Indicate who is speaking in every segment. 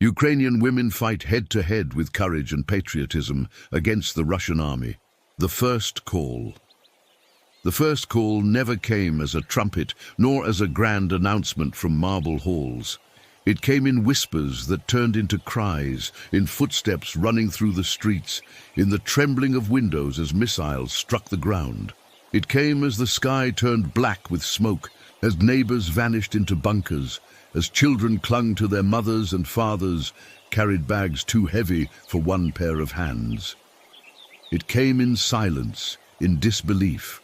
Speaker 1: Ukrainian women fight head-to-head with courage and patriotism against the Russian army. The first call. The first call never came as a trumpet, nor as a grand announcement from marble halls. It came in whispers that turned into cries, in footsteps running through the streets, in the trembling of windows as missiles struck the ground. It came as the sky turned black with smoke, as neighbors vanished into bunkers, as children clung to their mothers and fathers, carried bags too heavy for one pair of hands. It came in silence, in disbelief,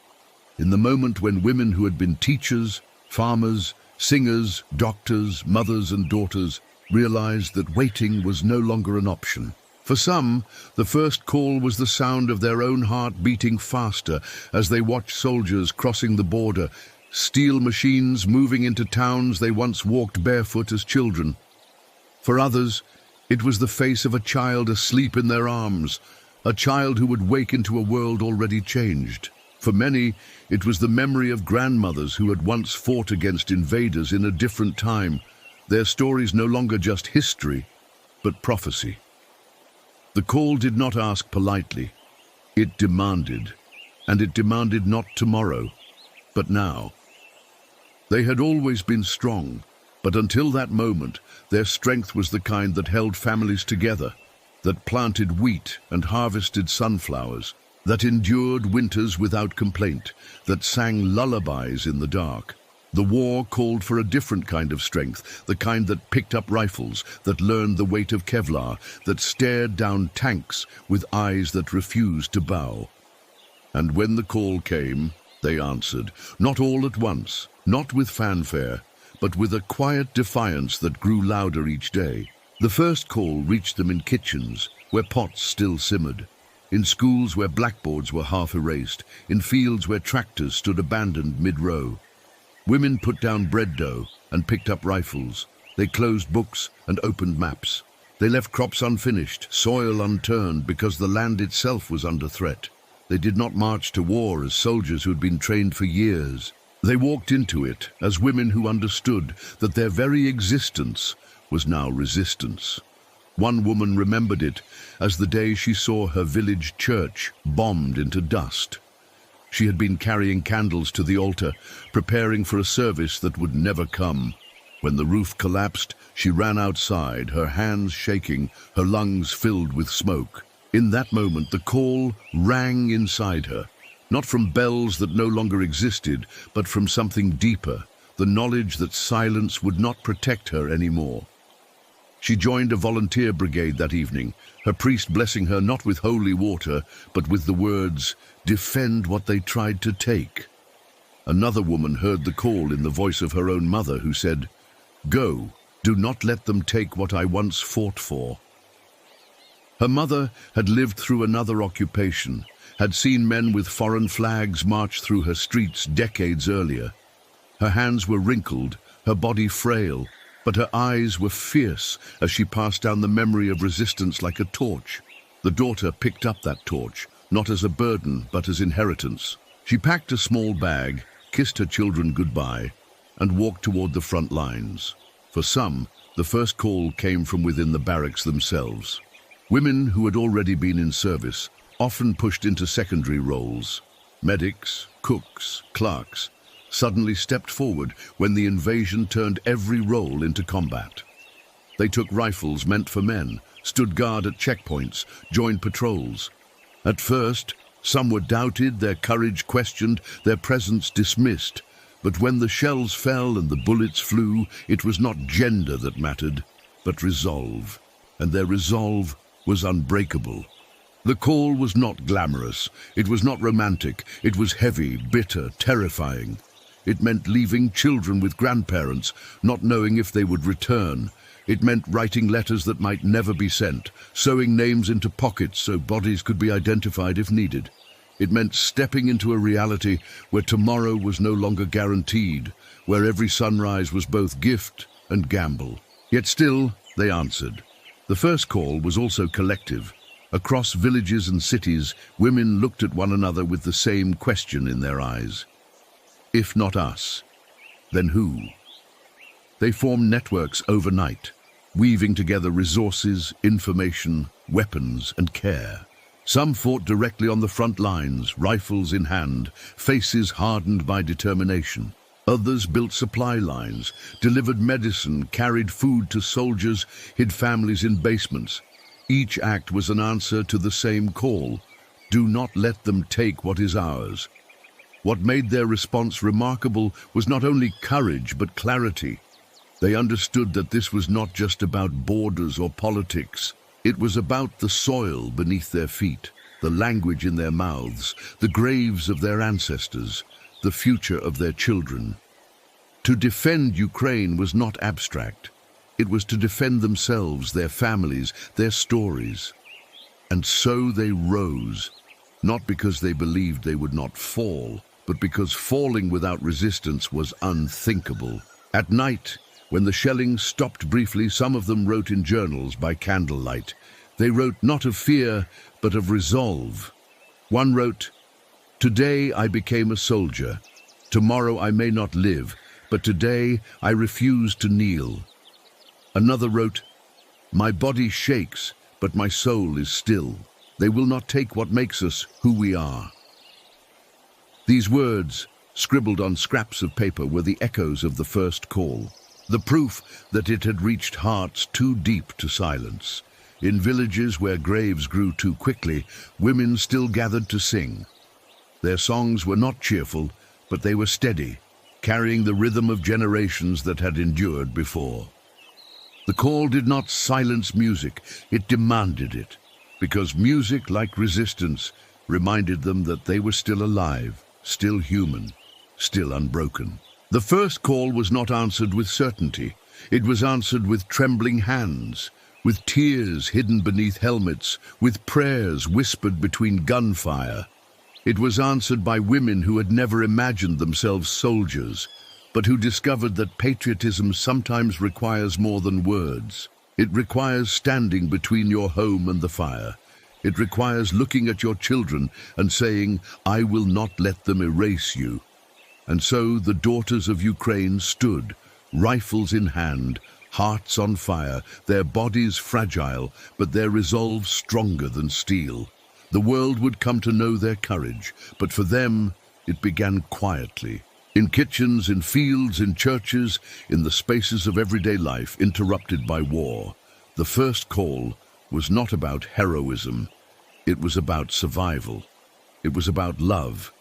Speaker 1: in the moment when women who had been teachers, farmers, singers, doctors, mothers and daughters realized that waiting was no longer an option. For some, the first call was the sound of their own heart beating faster as they watched soldiers crossing the border, steel machines moving into towns they once walked barefoot as children. For others, it was the face of a child asleep in their arms, a child who would wake into a world already changed. For many, it was the memory of grandmothers who had once fought against invaders in a different time, their stories no longer just history, but prophecy. The call did not ask politely. It demanded, and it demanded not tomorrow, but now. They had always been strong, but until that moment, their strength was the kind that held families together, that planted wheat and harvested sunflowers, that endured winters without complaint, that sang lullabies in the dark. The war called for a different kind of strength, the kind that picked up rifles, that learned the weight of Kevlar, that stared down tanks with eyes that refused to bow. And when the call came, they answered, not all at once, not with fanfare, but with a quiet defiance that grew louder each day. The first call reached them in kitchens, where pots still simmered, in schools where blackboards were half erased, in fields where tractors stood abandoned mid-row. Women put down bread dough and picked up rifles. They closed books and opened maps. They left crops unfinished, soil unturned, because the land itself was under threat. They did not march to war as soldiers who had been trained for years. They walked into it as women who understood that their very existence was now resistance. One woman remembered it as the day she saw her village church bombed into dust. She had been carrying candles to the altar, preparing for a service that would never come. When the roof collapsed, she ran outside, her hands shaking, her lungs filled with smoke. In that moment, the call rang inside her, not from bells that no longer existed, but from something deeper, the knowledge that silence would not protect her anymore. She joined a volunteer brigade that evening, her priest blessing her not with holy water, but with the words, "Defend what they tried to take." Another woman heard the call in the voice of her own mother, who said, "Go, do not let them take what I once fought for." Her mother had lived through another occupation, had seen men with foreign flags march through her streets decades earlier. Her hands were wrinkled, her body frail, but her eyes were fierce as she passed down the memory of resistance like a torch. The daughter picked up that torch, not as a burden, but as inheritance. She packed a small bag, kissed her children goodbye, and walked toward the front lines. For some, the first call came from within the barracks themselves. Women who had already been in service, often pushed into secondary roles, medics, cooks, clerks, suddenly stepped forward when the invasion turned every role into combat. They took rifles meant for men, stood guard at checkpoints, joined patrols. At first, some were doubted, their courage questioned, their presence dismissed. But when the shells fell and the bullets flew, it was not gender that mattered, but resolve. And their resolve was unbreakable. The call was not glamorous, it was not romantic, it was heavy, bitter, terrifying. It meant leaving children with grandparents, not knowing if they would return. It meant writing letters that might never be sent, sewing names into pockets so bodies could be identified if needed. It meant stepping into a reality where tomorrow was no longer guaranteed, where every sunrise was both gift and gamble. Yet still, they answered. The first call was also collective. Across villages and cities, women looked at one another with the same question in their eyes. If not us, then who? They formed networks overnight. weaving together resources, information, weapons, and care. Some fought directly on the front lines, rifles in hand, faces hardened by determination. Others built supply lines, delivered medicine, carried food to soldiers, hid families in basements. Each act was an answer to the same call: do not let them take what is ours. What made their response remarkable was not only courage but clarity. They understood that this was not just about borders or politics. It was about the soil beneath their feet, the language in their mouths, the graves of their ancestors, the future of their children. To defend Ukraine was not abstract. It was to defend themselves, their families, their stories. And so they rose, not because they believed they would not fall, but because falling without resistance was unthinkable. At night, when the shelling stopped briefly, some of them wrote in journals by candlelight. They wrote not of fear, but of resolve. One wrote, "Today I became a soldier. Tomorrow I may not live, but today I refuse to kneel." Another wrote, "My body shakes, but my soul is still. They will not take what makes us who we are." These words, scribbled on scraps of paper, were the echoes of the first call, the proof that it had reached hearts too deep to silence. In villages where graves grew too quickly, women still gathered to sing. Their songs were not cheerful, but they were steady, carrying the rhythm of generations that had endured before. The call did not silence music, it demanded it, because music, like resistance, reminded them that they were still alive, still human, still unbroken. The first call was not answered with certainty. It was answered with trembling hands, with tears hidden beneath helmets, with prayers whispered between gunfire. It was answered by women who had never imagined themselves soldiers, but who discovered that patriotism sometimes requires more than words. It requires standing between your home and the fire. It requires looking at your children and saying, "I will not let them erase you." And so the daughters of Ukraine stood, rifles in hand, hearts on fire, their bodies fragile, but their resolve stronger than steel. The world would come to know their courage, but for them it began quietly. In kitchens, in fields, in churches, in the spaces of everyday life interrupted by war. The first call was not about heroism. It was about survival. It was about love.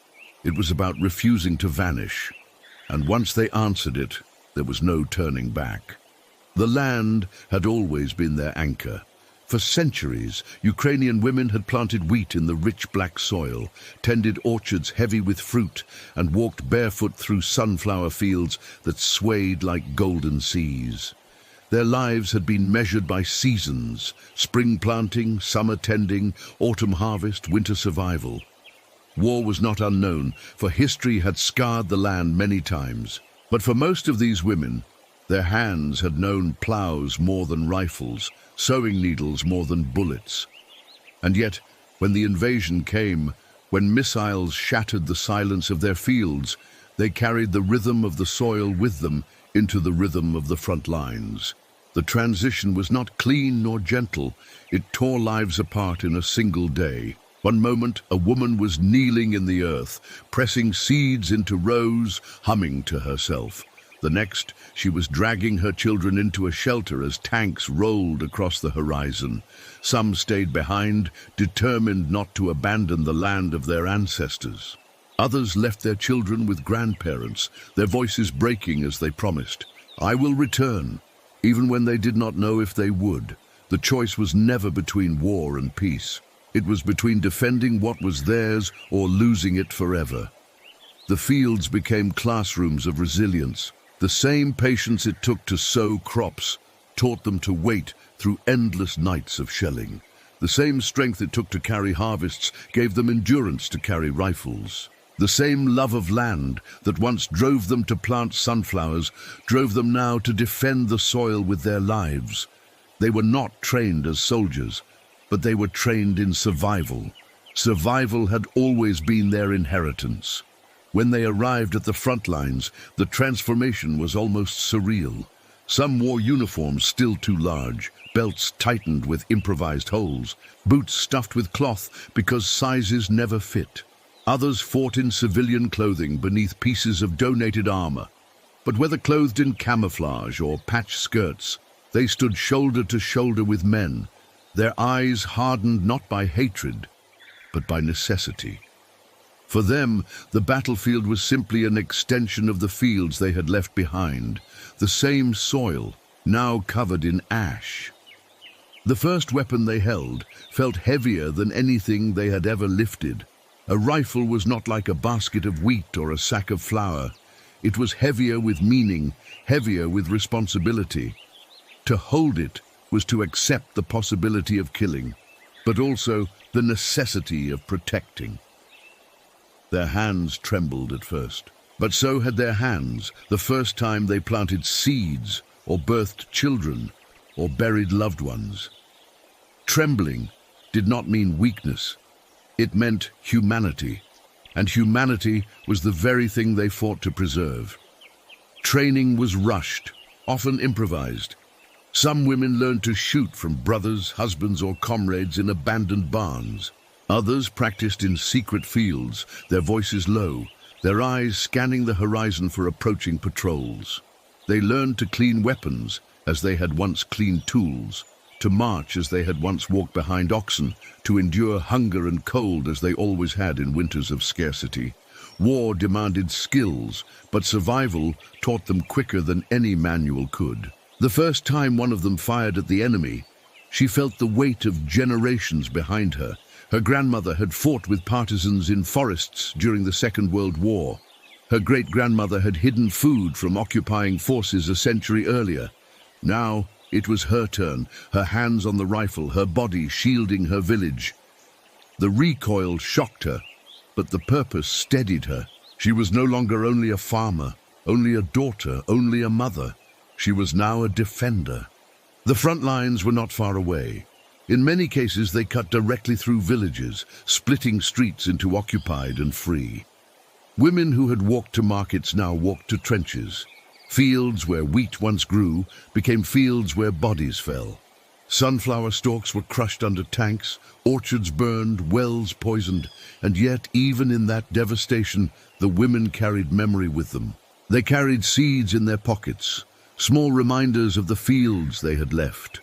Speaker 1: It was about refusing to vanish. And once they answered it, there was no turning back. The land had always been their anchor. For centuries, Ukrainian women had planted wheat in the rich black soil, tended orchards heavy with fruit, and walked barefoot through sunflower fields that swayed like golden seas. Their lives had been measured by seasons: spring planting, summer tending, autumn harvest, winter survival. War was not unknown, for history had scarred the land many times. But for most of these women, their hands had known plows more than rifles, sewing needles more than bullets. And yet, when the invasion came, when missiles shattered the silence of their fields, they carried the rhythm of the soil with them into the rhythm of the front lines. The transition was not clean nor gentle. It tore lives apart in a single day. One moment, a woman was kneeling in the earth, pressing seeds into rows, humming to herself. The next, she was dragging her children into a shelter as tanks rolled across the horizon. Some stayed behind, determined not to abandon the land of their ancestors. Others left their children with grandparents, their voices breaking as they promised, "I will return," even when they did not know if they would. The choice was never between war and peace. It was between defending what was theirs or losing it forever. The fields became classrooms of resilience. The same patience it took to sow crops taught them to wait through endless nights of shelling. The same strength it took to carry harvests gave them endurance to carry rifles. The same love of land that once drove them to plant sunflowers drove them now to defend the soil with their lives. They were not trained as soldiers, but they were trained in survival. Survival had always been their inheritance. When they arrived at the front lines, the transformation was almost surreal. Some wore uniforms still too large, belts tightened with improvised holes, boots stuffed with cloth because sizes never fit. Others fought in civilian clothing beneath pieces of donated armor. But whether clothed in camouflage or patched skirts, they stood shoulder to shoulder with men, their eyes hardened not by hatred, but by necessity. For them, the battlefield was simply an extension of the fields they had left behind, the same soil, now covered in ash. The first weapon they held felt heavier than anything they had ever lifted. A rifle was not like a basket of wheat or a sack of flour. It was heavier with meaning, heavier with responsibility. To hold it was to accept the possibility of killing, but also the necessity of protecting. Their hands trembled at first, but so had their hands the first time they planted seeds or birthed children or buried loved ones. Trembling did not mean weakness. It meant humanity, and humanity was the very thing they fought to preserve. Training was rushed, often improvised. Some women learned to shoot from brothers, husbands, or comrades in abandoned barns. Others practiced in secret fields, their voices low, their eyes scanning the horizon for approaching patrols. They learned to clean weapons as they had once cleaned tools, to march as they had once walked behind oxen, to endure hunger and cold as they always had in winters of scarcity. War demanded skills, but survival taught them quicker than any manual could. The first time one of them fired at the enemy, she felt the weight of generations behind her. Her grandmother had fought with partisans in forests during the Second World War. Her great-grandmother had hidden food from occupying forces a century earlier. Now it was her turn, her hands on the rifle, her body shielding her village. The recoil shocked her, but the purpose steadied her. She was no longer only a farmer, only a daughter, only a mother. She was now a defender. The front lines were not far away. In many cases, they cut directly through villages, splitting streets into occupied and free. Women who had walked to markets now walked to trenches. Fields where wheat once grew became fields where bodies fell. Sunflower stalks were crushed under tanks, orchards burned, wells poisoned, and yet, even in that devastation, the women carried memory with them. They carried seeds in their pockets, small reminders of the fields they had left.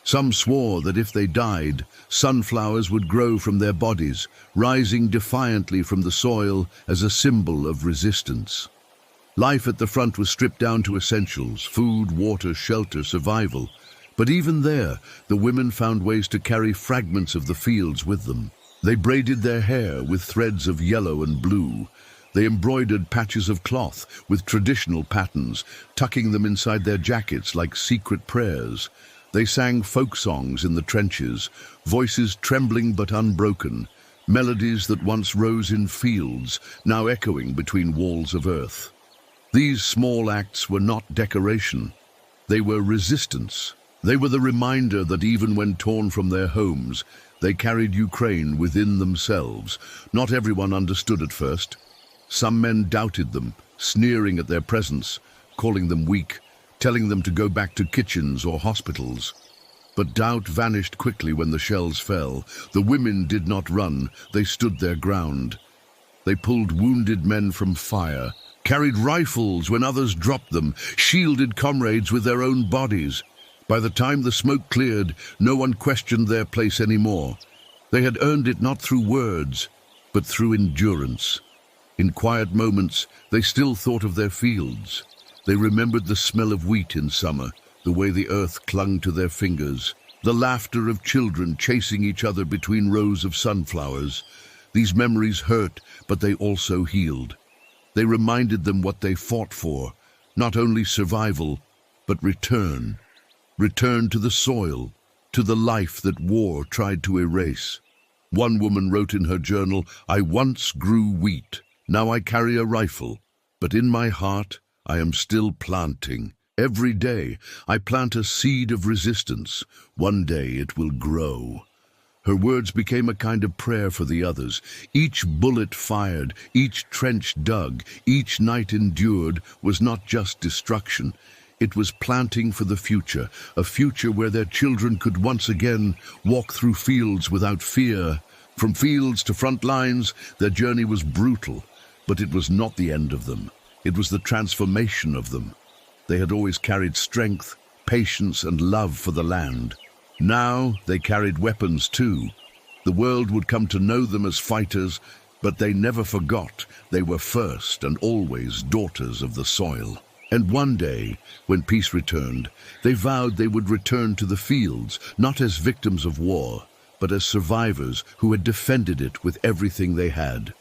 Speaker 1: Some swore that if they died, sunflowers would grow from their bodies, rising defiantly from the soil as a symbol of resistance. Life at the front was stripped down to essentials: food, water, shelter, survival. But even there, the women found ways to carry fragments of the fields with them. They braided their hair with threads of yellow and blue. They embroidered patches of cloth with traditional patterns, tucking them inside their jackets like secret prayers. They sang folk songs in the trenches, voices trembling but unbroken, melodies that once rose in fields, now echoing between walls of earth. These small acts were not decoration. They were resistance. They were the reminder that even when torn from their homes, they carried Ukraine within themselves. Not everyone understood at first. Some men doubted them, sneering at their presence, calling them weak, telling them to go back to kitchens or hospitals. But doubt vanished quickly when the shells fell. The women did not run, they stood their ground. They pulled wounded men from fire, carried rifles when others dropped them, shielded comrades with their own bodies. By the time the smoke cleared, no one questioned their place anymore. They had earned it not through words, but through endurance. In quiet moments, they still thought of their fields. They remembered the smell of wheat in summer, the way the earth clung to their fingers, the laughter of children chasing each other between rows of sunflowers. These memories hurt, but they also healed. They reminded them what they fought for, not only survival, but return. Return to the soil, to the life that war tried to erase. One woman wrote in her journal, "I once grew wheat, now I carry a rifle, but in my heart I am still planting. Every day I plant a seed of resistance. One day it will grow." Her words became a kind of prayer for the others. Each bullet fired, each trench dug, each night endured was not just destruction. It was planting for the future, a future where their children could once again walk through fields without fear. From fields to front lines, their journey was brutal, but it was not the end of them. It was the transformation of them. They had always carried strength, patience, and love for the land. Now they carried weapons too. The world would come to know them as fighters, but they never forgot they were first and always daughters of the soil. And one day, when peace returned, they vowed they would return to the fields, not as victims of war, but as survivors who had defended it with everything they had.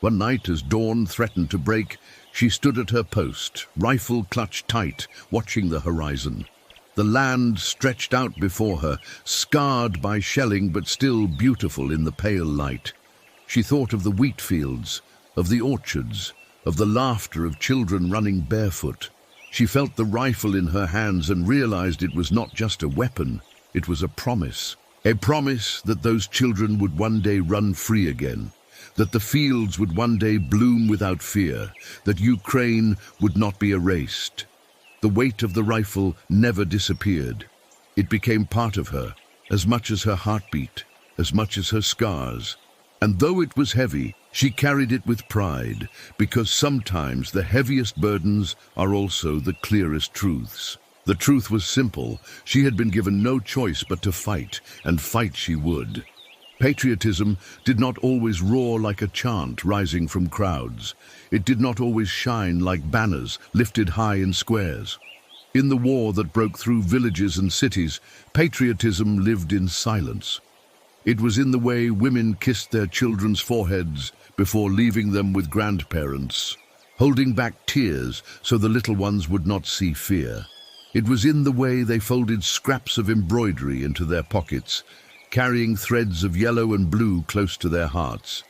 Speaker 1: One night, as dawn threatened to break, she stood at her post, rifle clutched tight, watching the horizon. The land stretched out before her, scarred by shelling but still beautiful in the pale light. She thought of the wheat fields, of the orchards, of the laughter of children running barefoot. She felt the rifle in her hands and realized it was not just a weapon, it was a promise that those children would one day run free again, that the fields would one day bloom without fear, that Ukraine would not be erased. The weight of the rifle never disappeared. It became part of her, as much as her heartbeat, as much as her scars. And though it was heavy, she carried it with pride, because sometimes the heaviest burdens are also the clearest truths. The truth was simple. She had been given no choice but to fight, and fight she would. Patriotism did not always roar like a chant rising from crowds. It did not always shine like banners lifted high in squares. In the war that broke through villages and cities, patriotism lived in silence. It was in the way women kissed their children's foreheads before leaving them with grandparents, holding back tears so the little ones would not see fear. It was in the way they folded scraps of embroidery into their pockets, carrying threads of yellow and blue close to their hearts.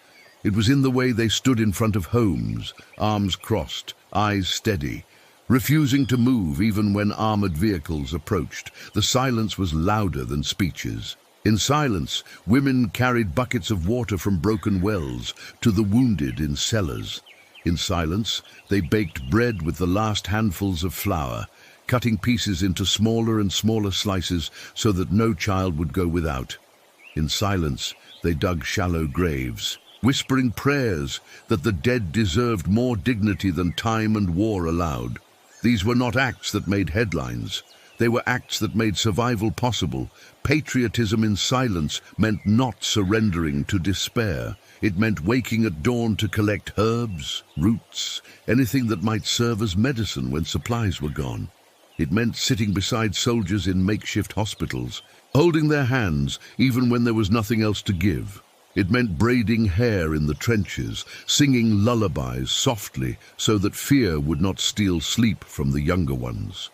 Speaker 1: It was in the way they stood in front of homes, arms crossed, eyes steady, refusing to move even when armored vehicles approached. The silence was louder than speeches. In silence, women carried buckets of water from broken wells to the wounded in cellars. In silence, they baked bread with the last handfuls of flour, cutting pieces into smaller and smaller slices so that no child would go without. In silence, they dug shallow graves, whispering prayers that the dead deserved more dignity than time and war allowed. These were not acts that made headlines. They were acts that made survival possible. Patriotism in silence meant not surrendering to despair. It meant waking at dawn to collect herbs, roots, anything that might serve as medicine when supplies were gone. It meant sitting beside soldiers in makeshift hospitals, holding their hands even when there was nothing else to give. It meant braiding hair in the trenches, singing lullabies softly so that fear would not steal sleep from the younger ones.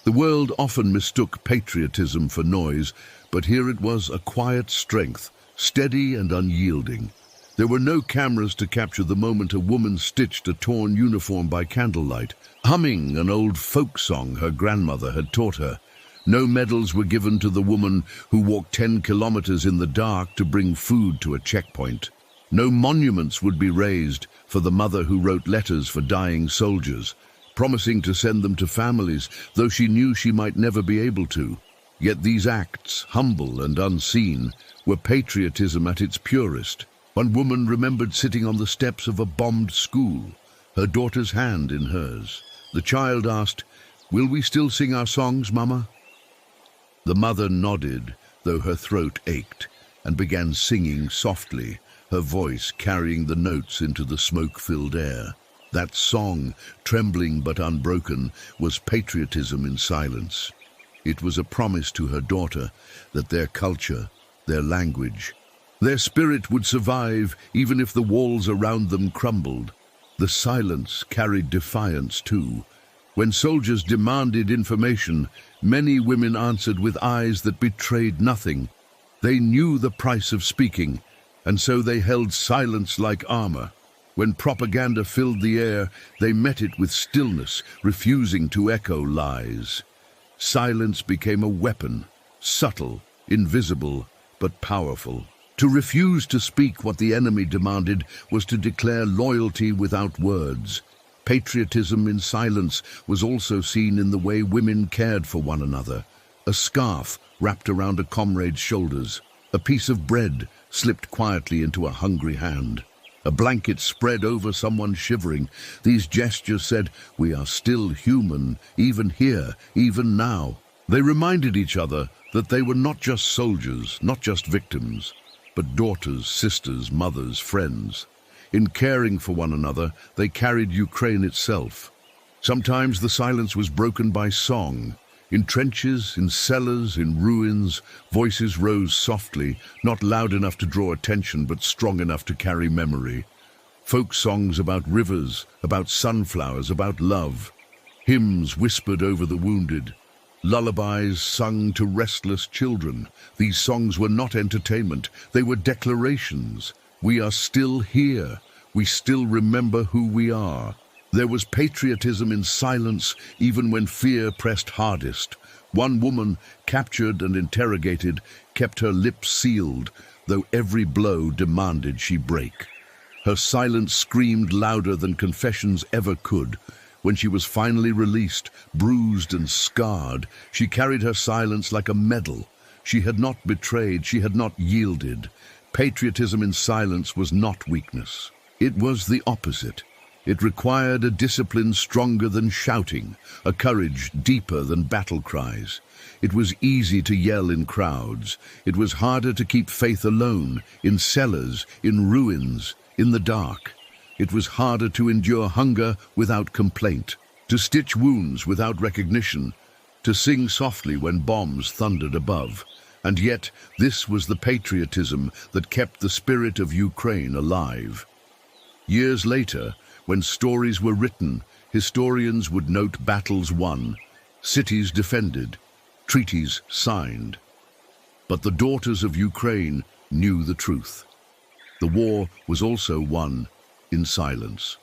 Speaker 1: The world often mistook patriotism for noise, but here it was a quiet strength, steady and unyielding. There were no cameras to capture the moment a woman stitched a torn uniform by candlelight, humming an old folk song her grandmother had taught her. No medals were given to the woman who walked 10 kilometers in the dark to bring food to a checkpoint. No monuments would be raised for the mother who wrote letters for dying soldiers, promising to send them to families, though she knew she might never be able to. Yet these acts, humble and unseen, were patriotism at its purest. One woman remembered sitting on the steps of a bombed school, her daughter's hand in hers. The child asked, "Will we still sing our songs, Mama?" The mother nodded, though her throat ached, and began singing softly, her voice carrying the notes into the smoke-filled air. That song, trembling but unbroken, was patriotism in silence. It was a promise to her daughter that their culture, their language, their spirit would survive even if the walls around them crumbled. The silence carried defiance too. When soldiers demanded information, many women answered with eyes that betrayed nothing. They knew the price of speaking, and so they held silence like armor. When propaganda filled the air, they met it with stillness, refusing to echo lies. Silence became a weapon, subtle, invisible, but powerful. To refuse to speak what the enemy demanded was to declare loyalty without words. Patriotism in silence was also seen in the way women cared for one another. A scarf wrapped around a comrade's shoulders, a piece of bread slipped quietly into a hungry hand, a blanket spread over someone shivering. These gestures said, "We are still human, even here, even now." They reminded each other that they were not just soldiers, not just victims, but daughters, sisters, mothers, friends. In caring for one another, they carried Ukraine itself. Sometimes the silence was broken by song. In trenches, in cellars, in ruins, voices rose softly, not loud enough to draw attention, but strong enough to carry memory. Folk songs about rivers, about sunflowers, about love. Hymns whispered over the wounded. Lullabies sung to restless children. These songs were not entertainment, they were declarations. We are still here. We still remember who we are. There was patriotism in silence even when fear pressed hardest. One woman, captured and interrogated, kept her lips sealed, though every blow demanded she break. Her silence screamed louder than confessions ever could. When she was finally released, bruised and scarred, she carried her silence like a medal. She had not betrayed, she had not yielded. Patriotism in silence was not weakness. It was the opposite. It required a discipline stronger than shouting, a courage deeper than battle cries. It was easy to yell in crowds. It was harder to keep faith alone, in cellars, in ruins, in the dark. It was harder to endure hunger without complaint, to stitch wounds without recognition, to sing softly when bombs thundered above. And yet, this was the patriotism that kept the spirit of Ukraine alive. Years later, when stories were written, historians would note battles won, cities defended, treaties signed. But the daughters of Ukraine knew the truth. The war was also won in silence.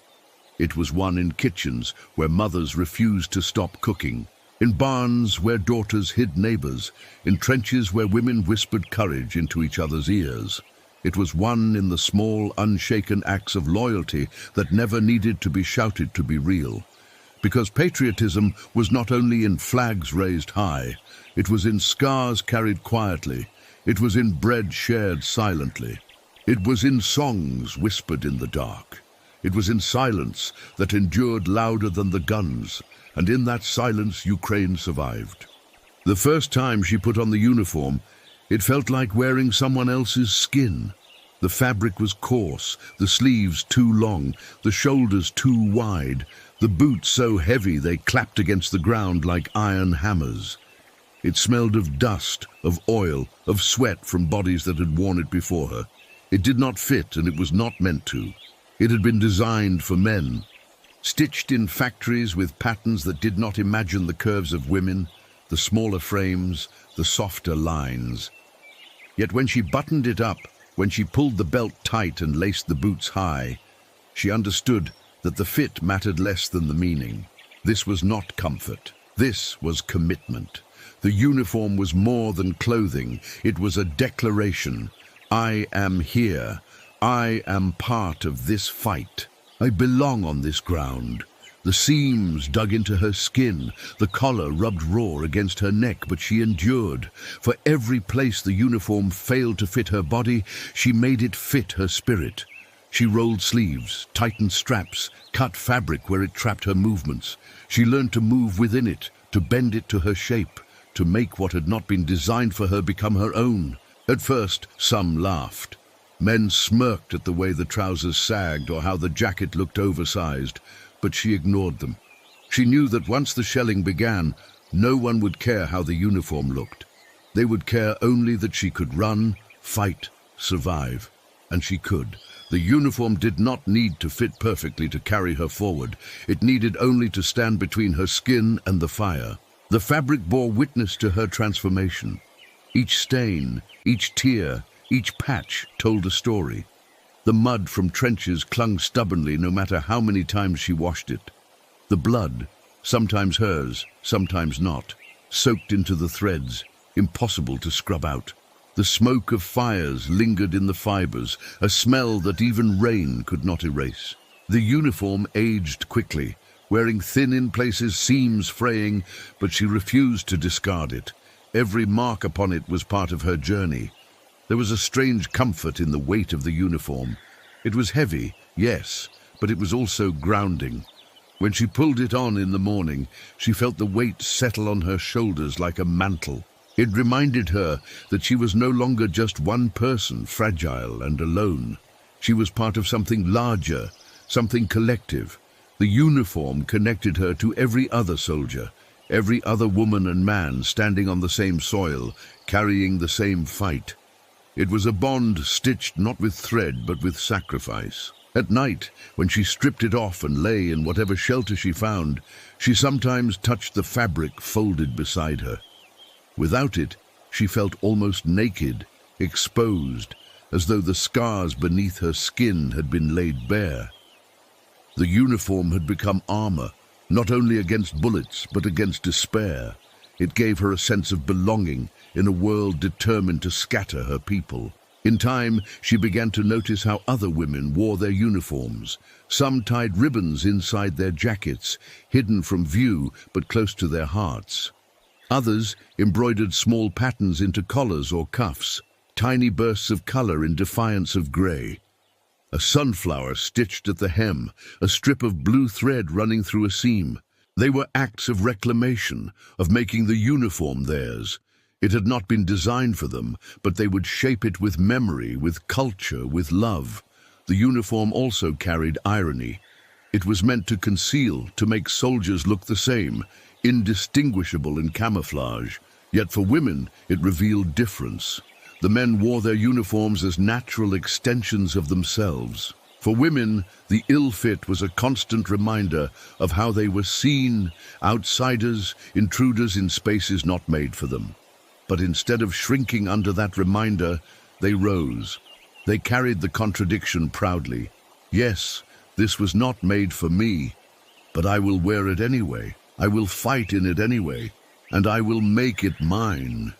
Speaker 1: It was won in kitchens where mothers refused to stop cooking, in barns where daughters hid neighbors, in trenches where women whispered courage into each other's ears. It was won in the small, unshaken acts of loyalty that never needed to be shouted to be real. Because patriotism was not only in flags raised high, it was in scars carried quietly, it was in bread shared silently, it was in songs whispered in the dark. It was in silence that endured louder than the guns, and in that silence Ukraine survived. The first time she put on the uniform, it felt like wearing someone else's skin. The fabric was coarse, the sleeves too long, the shoulders too wide, the boots so heavy they clapped against the ground like iron hammers. It smelled of dust, of oil, of sweat from bodies that had worn it before her. It did not fit, and it was not meant to. It had been designed for men, stitched in factories with patterns that did not imagine the curves of women, the smaller frames, the softer lines. Yet when she buttoned it up, when she pulled the belt tight and laced the boots high, she understood that the fit mattered less than the meaning. This was not comfort. This was commitment. The uniform was more than clothing. It was a declaration. I am here. I am part of this fight. I belong on this ground. The seams dug into her skin, the collar rubbed raw against her neck, but she endured. For every place the uniform failed to fit her body, she made it fit her spirit. She rolled sleeves, tightened straps, cut fabric where it trapped her movements. She learned to move within it, to bend it to her shape, to make what had not been designed for her become her own. At first, some laughed. Men smirked at the way the trousers sagged or how the jacket looked oversized, but she ignored them. She knew that once the shelling began, no one would care how the uniform looked. They would care only that she could run, fight, survive. And she could. The uniform did not need to fit perfectly to carry her forward. It needed only to stand between her skin and the fire. The fabric bore witness to her transformation. Each stain, each tear, each patch told a story. The mud from trenches clung stubbornly no matter how many times she washed it. The blood, sometimes hers, sometimes not, soaked into the threads, impossible to scrub out. The smoke of fires lingered in the fibers, a smell that even rain could not erase. The uniform aged quickly, wearing thin in places, seams fraying, but she refused to discard it. Every mark upon it was part of her journey. There was a strange comfort in the weight of the uniform. It was heavy, yes, but it was also grounding. When she pulled it on in the morning, she felt the weight settle on her shoulders like a mantle. It reminded her that she was no longer just one person, fragile and alone. She was part of something larger, something collective. The uniform connected her to every other soldier, every other woman and man standing on the same soil, carrying the same fight. It was a bond stitched not with thread but with sacrifice. At night, when she stripped it off and lay in whatever shelter she found, she sometimes touched the fabric folded beside her. Without it, she felt almost naked, exposed, as though the scars beneath her skin had been laid bare. The uniform had become armor, not only against bullets but against despair. It gave her a sense of belonging in a world determined to scatter her people. In time, she began to notice how other women wore their uniforms. Some tied ribbons inside their jackets, hidden from view but close to their hearts. Others embroidered small patterns into collars or cuffs, tiny bursts of color in defiance of gray. A sunflower stitched at the hem, a strip of blue thread running through a seam. They were acts of reclamation, of making the uniform theirs. It had not been designed for them, but they would shape it with memory, with culture, with love. The uniform also carried irony. It was meant to conceal, to make soldiers look the same, indistinguishable in camouflage. Yet for women, it revealed difference. The men wore their uniforms as natural extensions of themselves. For women, the ill fit was a constant reminder of how they were seen, outsiders, intruders in spaces not made for them. But instead of shrinking under that reminder, they rose. They carried the contradiction proudly. Yes, this was not made for me, but I will wear it anyway. I will fight in it anyway, and I will make it mine.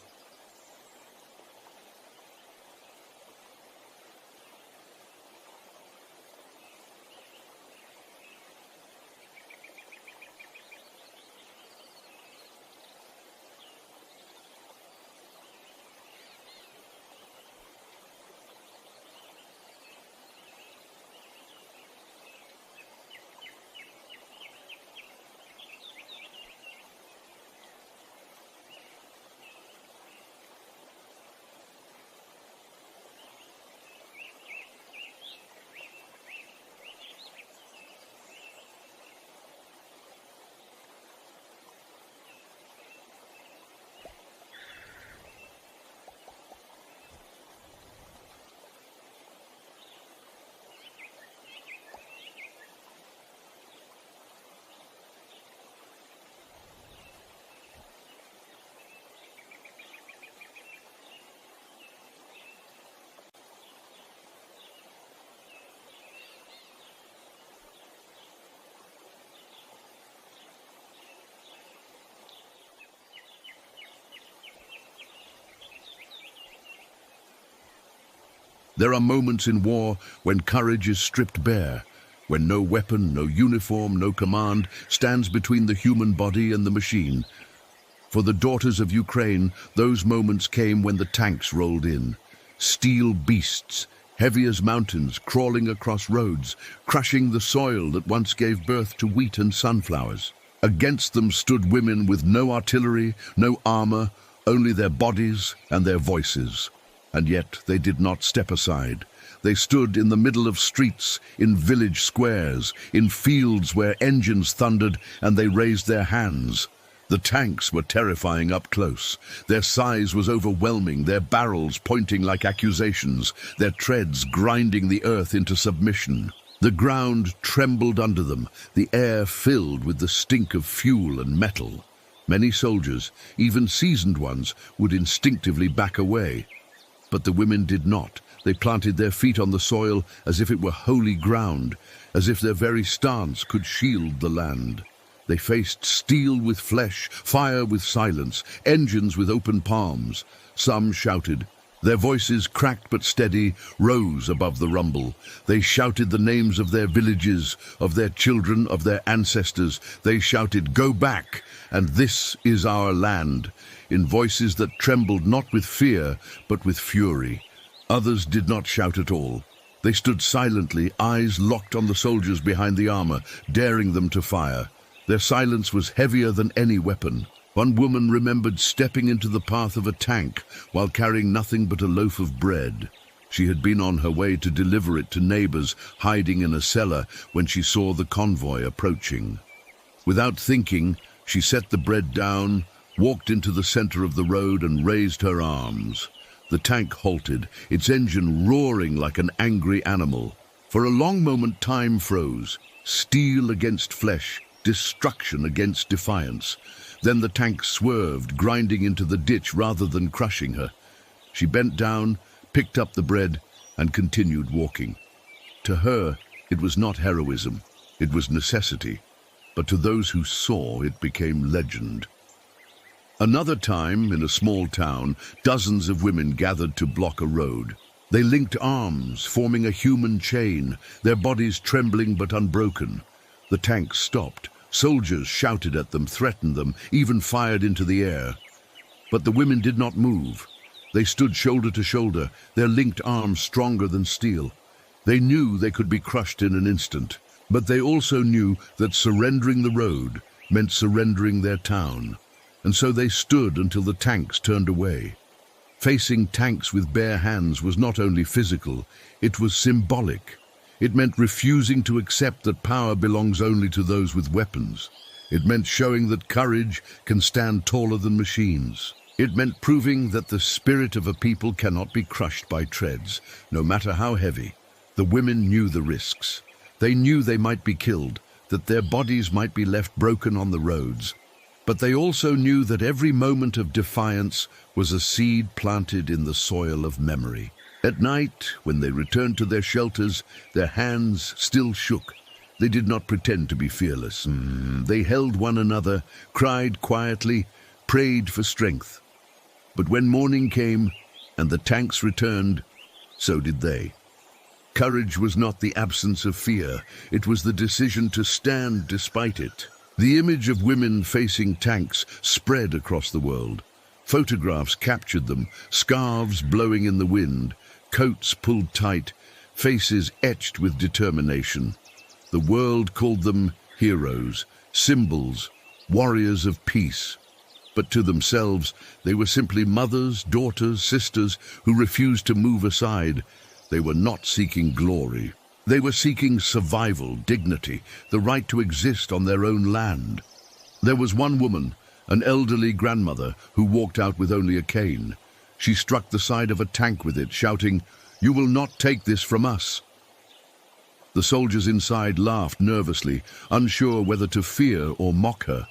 Speaker 1: There are moments in war when courage is stripped bare, when no weapon, no uniform, no command stands between the human body and the machine. For the daughters of Ukraine, those moments came when the tanks rolled in. Steel beasts, heavy as mountains, crawling across roads, crushing the soil that once gave birth to wheat and sunflowers. Against them stood women with no artillery, no armor, only their bodies and their voices. And yet they did not step aside. They stood in the middle of streets, in village squares, in fields where engines thundered, and they raised their hands. The tanks were terrifying up close. Their size was overwhelming, their barrels pointing like accusations, their treads grinding the earth into submission. The ground trembled under them, the air filled with the stink of fuel and metal. Many soldiers, even seasoned ones, would instinctively back away. But the women did not. They planted their feet on the soil as if it were holy ground, as if their very stance could shield the land. They faced steel with flesh, fire with silence, engines with open palms. Some shouted. Their voices, cracked but steady, rose above the rumble. They shouted the names of their villages, of their children, of their ancestors. They shouted, "Go back, and this is our land," in voices that trembled not with fear, but with fury. Others did not shout at all. They stood silently, eyes locked on the soldiers behind the armor, daring them to fire. Their silence was heavier than any weapon. One woman remembered stepping into the path of a tank while carrying nothing but a loaf of bread. She had been on her way to deliver it to neighbors hiding in a cellar when she saw the convoy approaching. Without thinking, she set the bread down, walked into the center of the road and raised her arms. The tank halted, its engine roaring like an angry animal. For a long moment time froze, steel against flesh, destruction against defiance. Then the tank swerved, grinding into the ditch rather than crushing her. She bent down, picked up the bread, and continued walking. To her, it was not heroism, it was necessity. But to those who saw, it became legend. Another time, in a small town, dozens of women gathered to block a road. They linked arms, forming a human chain, their bodies trembling but unbroken. The tank stopped. Soldiers shouted at them, threatened them, even fired into the air. But the women did not move. They stood shoulder to shoulder, their linked arms stronger than steel. They knew they could be crushed in an instant, but they also knew that surrendering the road meant surrendering their town. And so they stood until the tanks turned away. Facing tanks with bare hands was not only physical, it was symbolic. It meant refusing to accept that power belongs only to those with weapons. It meant showing that courage can stand taller than machines. It meant proving that the spirit of a people cannot be crushed by treads, no matter how heavy. The women knew the risks. They knew they might be killed, that their bodies might be left broken on the roads. But they also knew that every moment of defiance was a seed planted in the soil of memory. At night, when they returned to their shelters, their hands still shook. They did not pretend to be fearless. They held one another, cried quietly, prayed for strength. But when morning came and the tanks returned, so did they. Courage was not the absence of fear, it was the decision to stand despite it. The image of women facing tanks spread across the world. Photographs captured them, scarves blowing in the wind, coats pulled tight, faces etched with determination. The world called them heroes, symbols, warriors of peace. But to themselves, they were simply mothers, daughters, sisters who refused to move aside. They were not seeking glory. They were seeking survival, dignity, the right to exist on their own land. There was one woman, an elderly grandmother, who walked out with only a cane. She struck the side of a tank with it, shouting, "You will not take this from us." The soldiers inside laughed nervously, unsure whether to fear or mock her.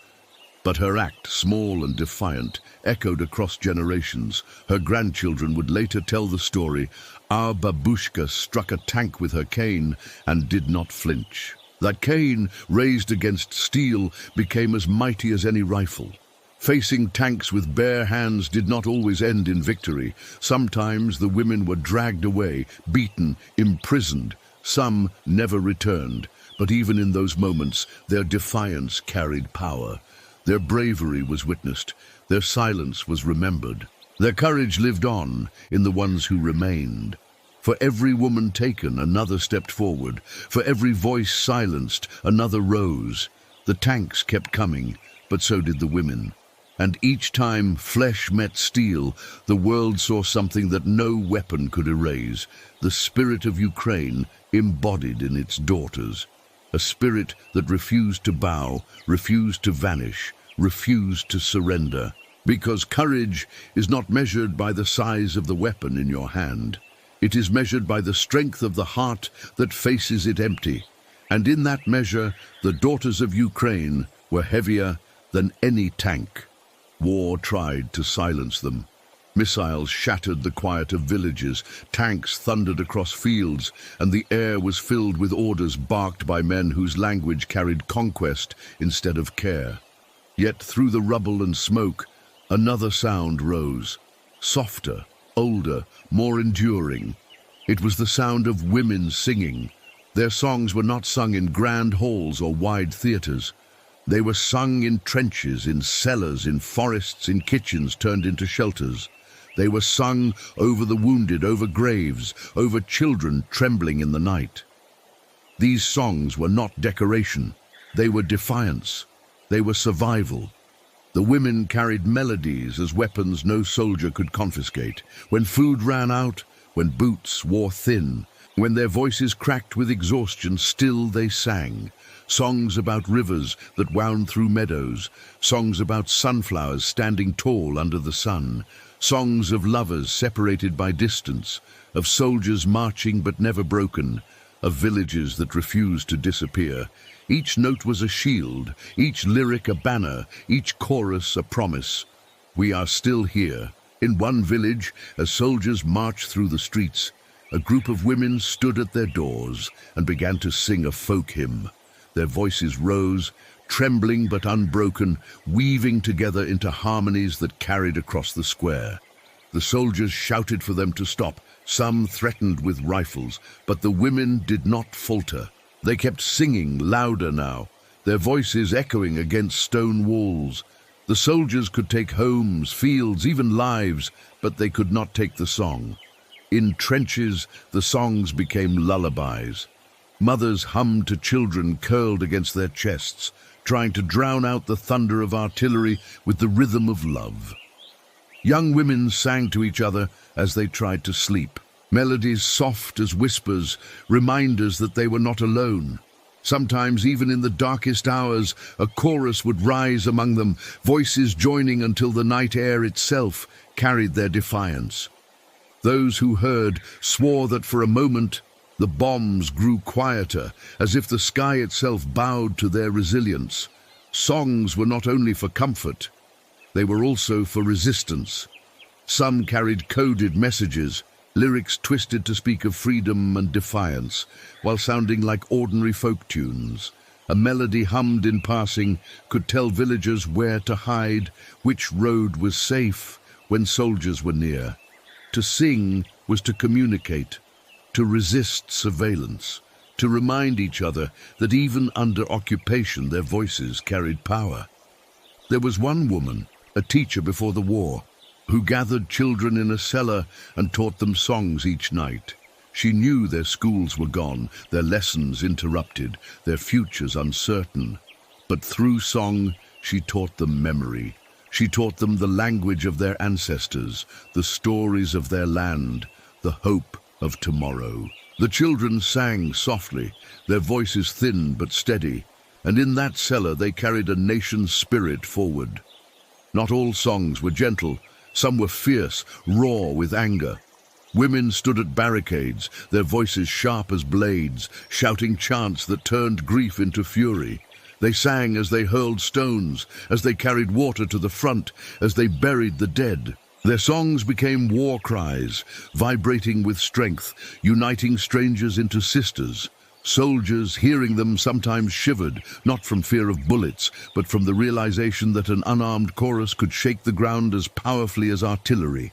Speaker 1: But her act, small and defiant, echoed across generations. Her grandchildren would later tell the story. Our babushka struck a tank with her cane and did not flinch. That cane, raised against steel, became as mighty as any rifle. Facing tanks with bare hands did not always end in victory. Sometimes the women were dragged away, beaten, imprisoned. Some never returned, but even in those moments, their defiance carried power. Their bravery was witnessed, their silence was remembered. Their courage lived on in the ones who remained. For every woman taken, another stepped forward. For every voice silenced, another rose. The tanks kept coming, but so did the women. And each time flesh met steel, the world saw something that no weapon could erase. The spirit of Ukraine embodied in its daughters. A spirit that refused to bow, refused to vanish, refused to surrender. Because courage is not measured by the size of the weapon in your hand. It is measured by the strength of the heart that faces it empty. And in that measure, the daughters of Ukraine were heavier than any tank. War tried to silence them. Missiles shattered the quiet of villages, tanks thundered across fields, and the air was filled with orders barked by men whose language carried conquest instead of care. Yet through the rubble and smoke, another sound rose, softer, older, more enduring. It was the sound of women singing. Their songs were not sung in grand halls or wide theaters. They were sung in trenches, in cellars, in forests, in kitchens turned into shelters. They were sung over the wounded, over graves, over children trembling in the night. These songs were not decoration. They were defiance. They were survival. The women carried melodies as weapons no soldier could confiscate. When food ran out, when boots wore thin, when their voices cracked with exhaustion, still they sang. Songs about rivers that wound through meadows, songs about sunflowers standing tall under the sun, songs of lovers separated by distance, of soldiers marching but never broken, of villages that refused to disappear. Each note was a shield, each lyric a banner, each chorus a promise. We are still here. In one village, as soldiers marched through the streets, a group of women stood at their doors and began to sing a folk hymn. Their voices rose, trembling but unbroken, weaving together into harmonies that carried across the square. The soldiers shouted for them to stop. Some threatened with rifles, but the women did not falter. They kept singing louder now, their voices echoing against stone walls. The soldiers could take homes, fields, even lives, but they could not take the song. In trenches, the songs became lullabies. Mothers hummed to children curled against their chests, trying to drown out the thunder of artillery with the rhythm of love. Young women sang to each other as they tried to sleep. Melodies soft as whispers, reminders that they were not alone. Sometimes, even in the darkest hours, a chorus would rise among them, voices joining until the night air itself carried their defiance. Those who heard swore that for a moment The bombs grew quieter, as if the sky itself bowed to their resilience. Songs were not only for comfort, they were also for resistance. Some carried coded messages, lyrics twisted to speak of freedom and defiance, while sounding like ordinary folk tunes. A melody hummed in passing could tell villagers where to hide, which road was safe when soldiers were near. To sing was to communicate, to resist surveillance, to remind each other that even under occupation their voices carried power. There was one woman, a teacher before the war, who gathered children in a cellar and taught them songs each night. She knew their schools were gone, their lessons interrupted, their futures uncertain. But through song, she taught them memory. She taught them the language of their ancestors, the stories of their land, the hope of tomorrow. The children sang softly, their voices thin but steady, and in that cellar they carried a nation's spirit forward. Not all songs were gentle, some were fierce, raw with anger. Women stood at barricades, their voices sharp as blades, shouting chants that turned grief into fury. They sang as they hurled stones, as they carried water to the front, as they buried the dead. Their songs became war cries, vibrating with strength, uniting strangers into sisters. Soldiers, hearing them, sometimes shivered, not from fear of bullets, but from the realization that an unarmed chorus could shake the ground as powerfully as artillery.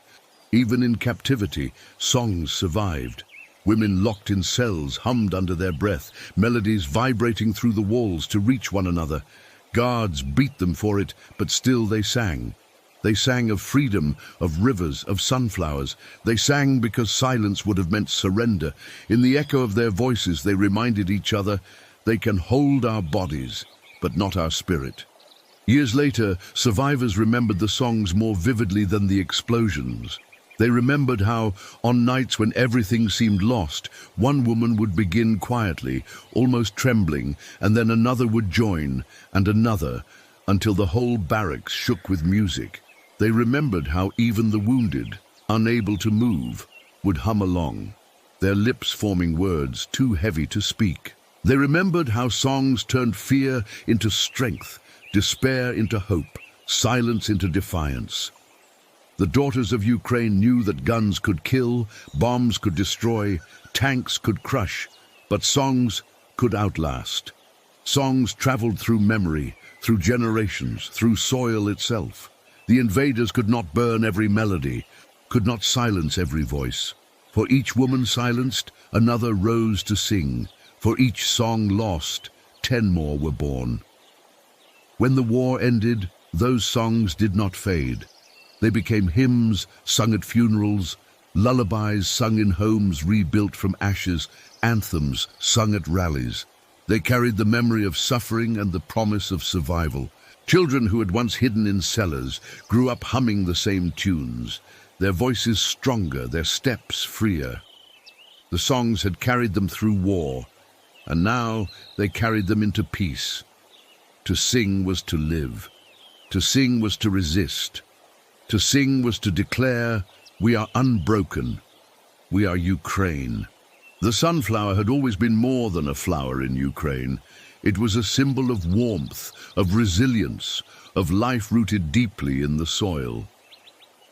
Speaker 1: Even in captivity, songs survived. Women locked in cells hummed under their breath, melodies vibrating through the walls to reach one another. Guards beat them for it, but still they sang. They sang of freedom, of rivers, of sunflowers. They sang because silence would have meant surrender. In the echo of their voices, they reminded each other, they can hold our bodies, but not our spirit. Years later, survivors remembered the songs more vividly than the explosions. They remembered how, on nights when everything seemed lost, one woman would begin quietly, almost trembling, and then another would join, and another, until the whole barracks shook with music. They remembered how even the wounded, unable to move, would hum along, their lips forming words too heavy to speak. They remembered how songs turned fear into strength, despair into hope, silence into defiance. The daughters of Ukraine knew that guns could kill, bombs could destroy, tanks could crush, but songs could outlast. Songs traveled through memory, through generations, through soil itself. The invaders could not burn every melody, could not silence every voice. For each woman silenced, another rose to sing. For each song lost, 10 more were born. When the war ended, those songs did not fade. They became hymns sung at funerals, lullabies sung in homes rebuilt from ashes, anthems sung at rallies. They carried the memory of suffering and the promise of survival. Children who had once hidden in cellars grew up humming the same tunes, their voices stronger, their steps freer. The songs had carried them through war, and now they carried them into peace. To sing was to live. To sing was to resist. To sing was to declare, we are unbroken. We are Ukraine. The sunflower had always been more than a flower in Ukraine. It was a symbol of warmth, of resilience, of life rooted deeply in the soil.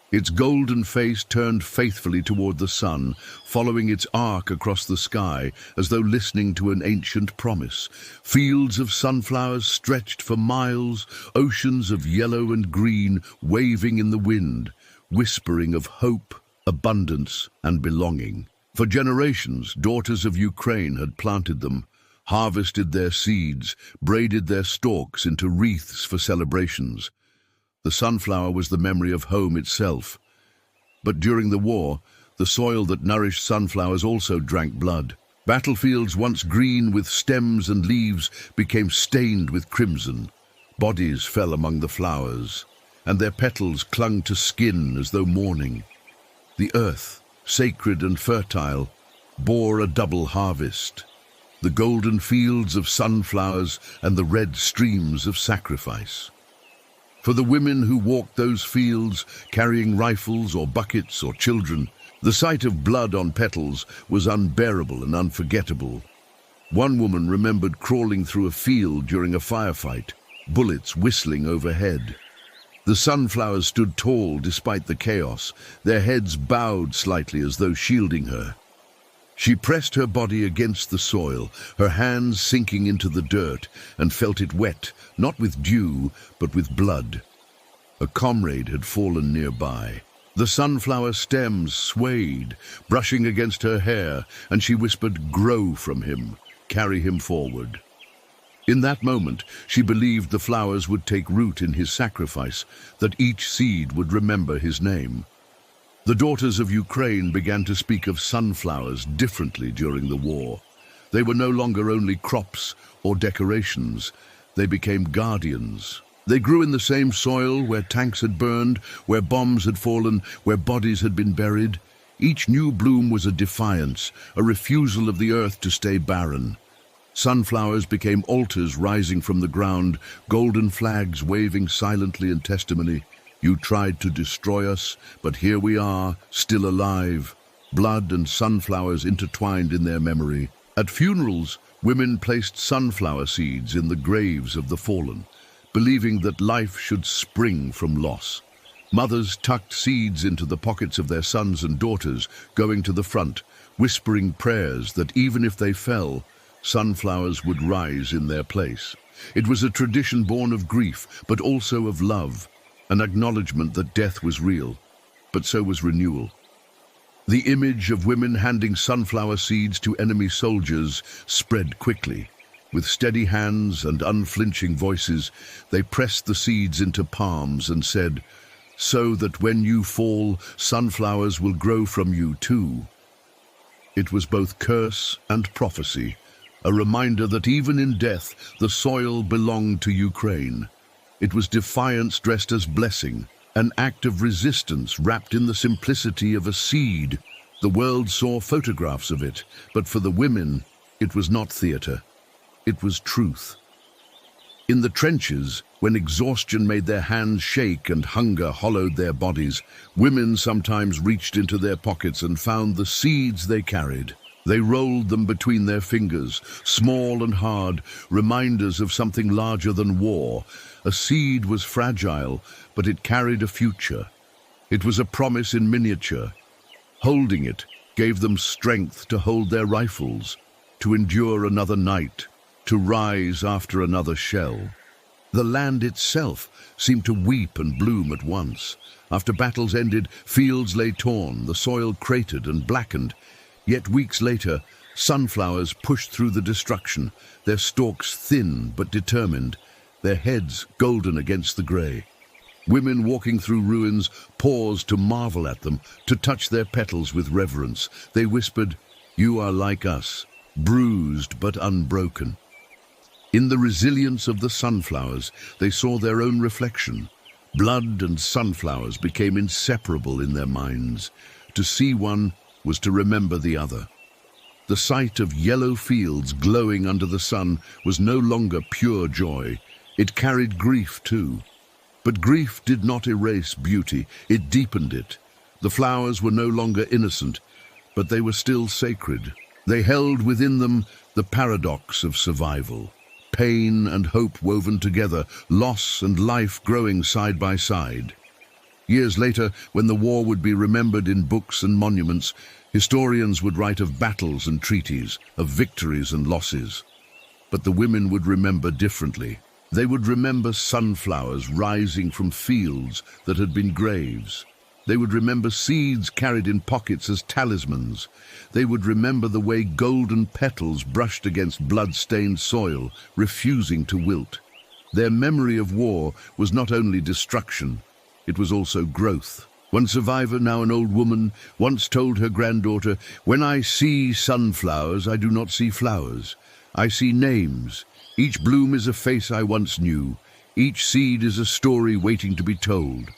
Speaker 1: Its golden face turned faithfully toward the sun, following its arc across the sky as though listening to an ancient promise. Fields of sunflowers stretched for miles, oceans of yellow and green waving in the wind, whispering of hope, abundance, and belonging. For generations, daughters of Ukraine had planted them, harvested their seeds, braided their stalks into wreaths for celebrations. The sunflower was the memory of home itself. But during the war, the soil that nourished sunflowers also drank blood. Battlefields once green with stems and leaves became stained with crimson. Bodies fell among the flowers, and their petals clung to skin as though mourning. The earth, sacred and fertile, bore a double harvest. The golden fields of sunflowers and the red streams of sacrifice. For the women who walked those fields, carrying rifles or buckets or children, The sight of blood on petals was unbearable and unforgettable. One woman remembered crawling through a field during a firefight, bullets whistling overhead. The sunflowers stood tall despite the chaos, their heads bowed slightly as though shielding her. She pressed her body against the soil, her hands sinking into the dirt, and felt it wet, not with dew, but with blood. A comrade had fallen nearby. The sunflower stems swayed, brushing against her hair, and she whispered, "Grow from him, carry him forward." In that moment, she believed the flowers would take root in his sacrifice, that each seed would remember his name. The daughters of Ukraine began to speak of sunflowers differently during the war. They were no longer only crops or decorations. They became guardians. They grew in the same soil where tanks had burned, where bombs had fallen, where bodies had been buried. Each new bloom was a defiance, a refusal of the earth to stay barren. Sunflowers became altars rising from the ground, golden flags waving silently in testimony. You tried to destroy us, but here we are, still alive. Blood and sunflowers intertwined in their memory. At funerals, women placed sunflower seeds in the graves of the fallen, believing that life should spring from loss. Mothers tucked seeds into the pockets of their sons and daughters, going to the front, whispering prayers that even if they fell, sunflowers would rise in their place. It was a tradition born of grief, but also of love, an acknowledgement that death was real, but so was renewal. The image of women handing sunflower seeds to enemy soldiers spread quickly. With steady hands and unflinching voices, they pressed the seeds into palms and said, "So that when you fall, sunflowers will grow from you too." It was both curse and prophecy, a reminder that even in death, the soil belonged to Ukraine. It was defiance dressed as blessing, an act of resistance wrapped in the simplicity of a seed. The world saw photographs of it, but for the women, it was not theater. It was truth. In the trenches, when exhaustion made their hands shake and hunger hollowed their bodies, women sometimes reached into their pockets and found the seeds they carried. They rolled them between their fingers, small and hard, reminders of something larger than war. A seed was fragile, but it carried a future. It was a promise in miniature. Holding it gave them strength to hold their rifles, to endure another night, to rise after another shell. The land itself seemed to weep and bloom at once. After battles ended, fields lay torn, the soil cratered and blackened. Yet weeks later, sunflowers pushed through the destruction, their stalks thin but determined, their heads golden against the grey. Women walking through ruins paused to marvel at them, to touch their petals with reverence. They whispered, "You are like us, bruised but unbroken." In the resilience of the sunflowers, they saw their own reflection. Blood and sunflowers became inseparable in their minds. To see one was to remember the other. The sight of yellow fields glowing under the sun was no longer pure joy. It carried grief too. But grief did not erase beauty, it deepened it. The flowers were no longer innocent, but they were still sacred. They held within them the paradox of survival. Pain and hope woven together, loss and life growing side by side. Years later, when the war would be remembered in books and monuments, historians would write of battles and treaties, of victories and losses. But the women would remember differently. They would remember sunflowers rising from fields that had been graves. They would remember seeds carried in pockets as talismans. They would remember the way golden petals brushed against blood-stained soil, refusing to wilt. Their memory of war was not only destruction, it was also growth. One survivor, now an old woman, once told her granddaughter, "When I see sunflowers, I do not see flowers. I see names. Each bloom is a face I once knew. Each seed is a story waiting to be told."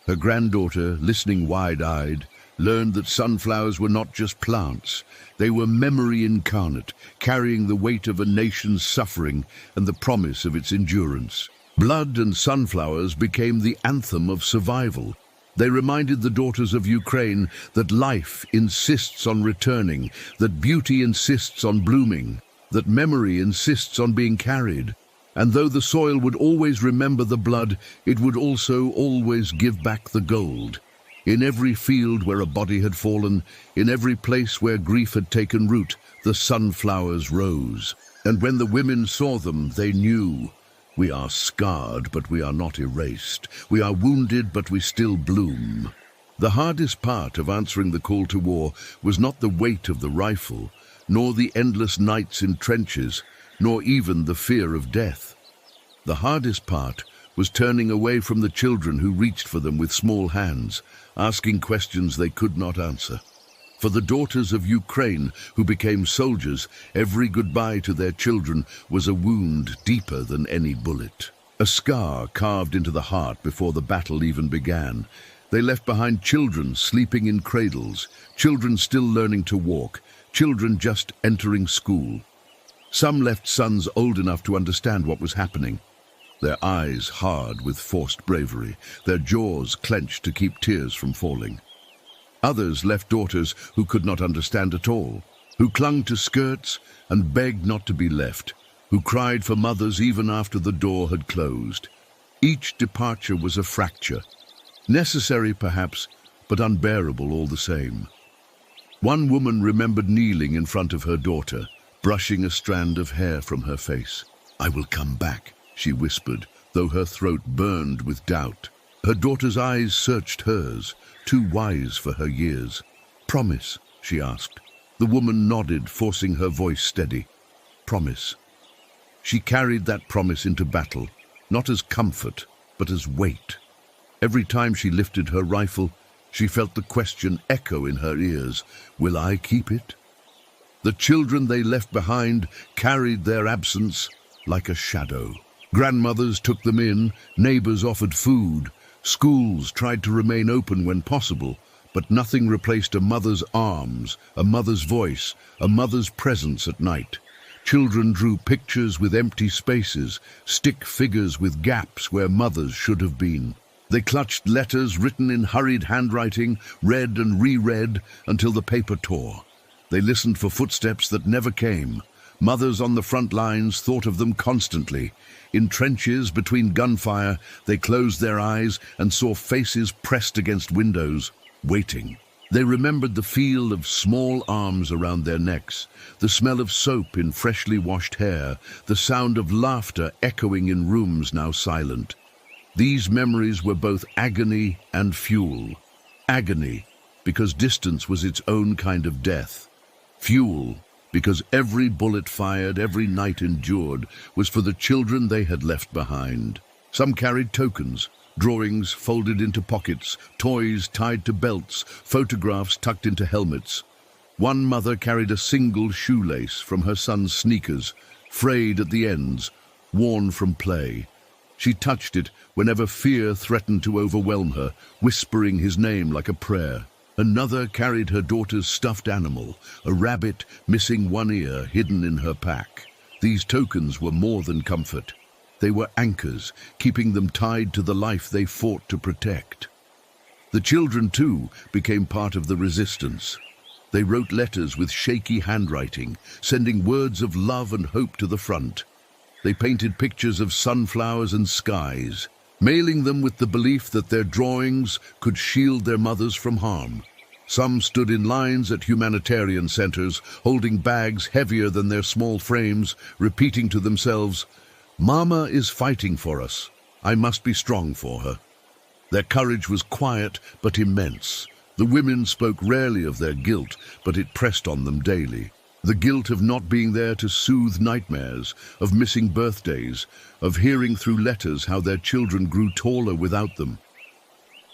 Speaker 1: Her granddaughter, listening wide-eyed, learned that sunflowers were not just plants. They were memory incarnate, carrying the weight of a nation's suffering and the promise of its endurance. Blood and sunflowers became the anthem of survival. They reminded the daughters of Ukraine that life insists on returning, that beauty insists on blooming, that memory insists on being carried. And though the soil would always remember the blood, it would also always give back the gold. In every field where a body had fallen, in every place where grief had taken root, the sunflowers rose. And when the women saw them, they knew, we are scarred, but we are not erased. We are wounded, but we still bloom. The hardest part of answering the call to war was not the weight of the rifle, nor the endless nights in trenches, nor even the fear of death. The hardest part was turning away from the children who reached for them with small hands, asking questions they could not answer. For the daughters of Ukraine who became soldiers, every goodbye to their children was a wound deeper than any bullet. A scar carved into the heart before the battle even began. They left behind children sleeping in cradles, children still learning to walk, children just entering school. Some left sons old enough to understand what was happening, their eyes hard with forced bravery, their jaws clenched to keep tears from falling. Others left daughters who could not understand at all, who clung to skirts and begged not to be left, who cried for mothers even after the door had closed. Each departure was a fracture, necessary perhaps, but unbearable all the same. One woman remembered kneeling in front of her daughter, brushing a strand of hair from her face. "I will come back," she whispered, though her throat burned with doubt. Her daughter's eyes searched hers, too wise for her years. "Promise," she asked. The woman nodded, forcing her voice steady. "Promise." She carried that promise into battle, not as comfort, but as weight. Every time she lifted her rifle, she felt the question echo in her ears, "Will I keep it?" The children they left behind carried their absence like a shadow. Grandmothers took them in, neighbors offered food, schools tried to remain open when possible, but nothing replaced a mother's arms, a mother's voice, a mother's presence at night. Children drew pictures with empty spaces, stick figures with gaps where mothers should have been. They clutched letters written in hurried handwriting, read and reread until the paper tore. They listened for footsteps that never came. Mothers on the front lines thought of them constantly. In trenches between gunfire, they closed their eyes and saw faces pressed against windows, waiting. They remembered the feel of small arms around their necks, the smell of soap in freshly washed hair, the sound of laughter echoing in rooms now silent. These memories were both agony and fuel. Agony, because distance was its own kind of death. Fuel, because every bullet fired, every night endured, was for the children they had left behind. Some carried tokens, drawings folded into pockets, toys tied to belts, photographs tucked into helmets. One mother carried a single shoelace from her son's sneakers, frayed at the ends, worn from play. She touched it whenever fear threatened to overwhelm her, whispering his name like a prayer. Another carried her daughter's stuffed animal, a rabbit missing one ear hidden in her pack. These tokens were more than comfort. They were anchors, keeping them tied to the life they fought to protect. The children, too, became part of the resistance. They wrote letters with shaky handwriting, sending words of love and hope to the front. They painted pictures of sunflowers and skies, mailing them with the belief that their drawings could shield their mothers from harm. Some stood in lines at humanitarian centers, holding bags heavier than their small frames, repeating to themselves, "Mama is fighting for us. I must be strong for her." Their courage was quiet but immense. The women spoke rarely of their guilt, but it pressed on them daily. The guilt of not being there to soothe nightmares, of missing birthdays, of hearing through letters how their children grew taller without them.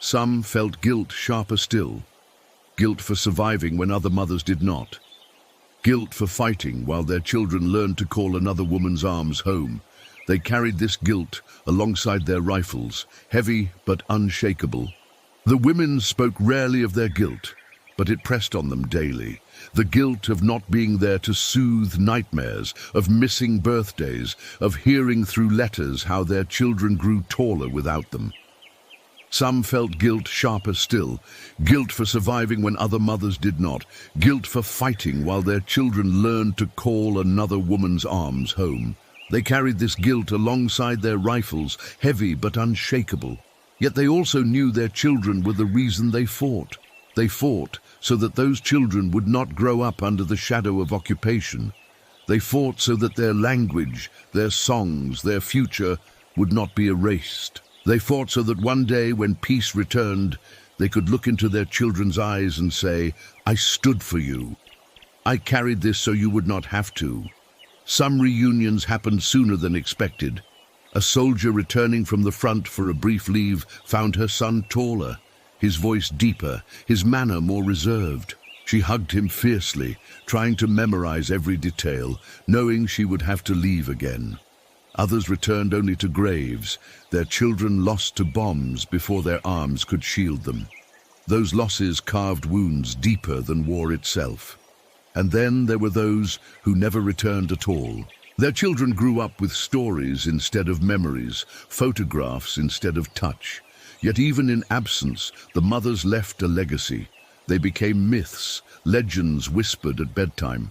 Speaker 1: Some felt guilt sharper still. Guilt for surviving when other mothers did not. Guilt for fighting while their children learned to call another woman's arms home. They carried this guilt alongside their rifles, heavy but unshakable. The women spoke rarely of their guilt, but it pressed on them daily. The guilt of not being there to soothe nightmares, of missing birthdays, of hearing through letters how their children grew taller without them. Some felt guilt sharper still, guilt for surviving when other mothers did not, guilt for fighting while their children learned to call another woman's arms home. They carried this guilt alongside their rifles, heavy but unshakable. Yet they also knew their children were the reason they fought. They fought so that those children would not grow up under the shadow of occupation. They fought so that their language, their songs, their future would not be erased. They fought so that one day when peace returned, they could look into their children's eyes and say, "I stood for you. I carried this so you would not have to." Some reunions happened sooner than expected. A soldier returning from the front for a brief leave found her son taller, his voice deeper, his manner more reserved. She hugged him fiercely, trying to memorize every detail, knowing she would have to leave again. Others returned only to graves, their children lost to bombs before their arms could shield them. Those losses carved wounds deeper than war itself. And then there were those who never returned at all. Their children grew up with stories instead of memories, photographs instead of touch. Yet even in absence, the mothers left a legacy. They became myths, legends whispered at bedtime.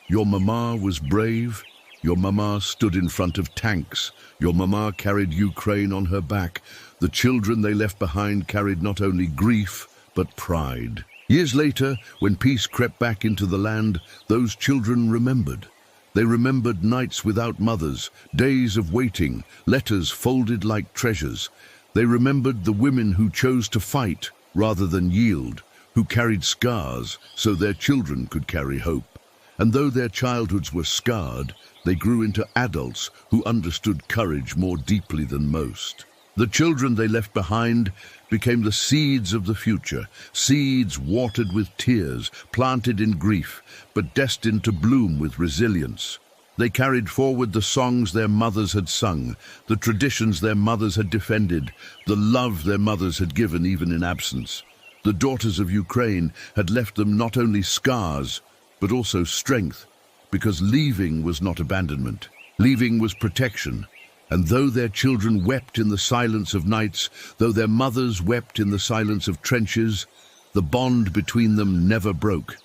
Speaker 1: Your mama was brave. Your mama stood in front of tanks. Your mama carried Ukraine on her back. The children they left behind carried not only grief, but pride. Years later, when peace crept back into the land, those children remembered. They remembered nights without mothers, days of waiting, letters folded like treasures. They remembered the women who chose to fight rather than yield, who carried scars so their children could carry hope. And though their childhoods were scarred, they grew into adults who understood courage more deeply than most. The children they left behind became the seeds of the future, seeds watered with tears, planted in grief, but destined to bloom with resilience. They carried forward the songs their mothers had sung, the traditions their mothers had defended, the love their mothers had given even in absence. The daughters of Ukraine had left them not only scars, but also strength, because leaving was not abandonment. Leaving was protection. And though their children wept in the silence of nights, though their mothers wept in the silence of trenches, the bond between them never broke.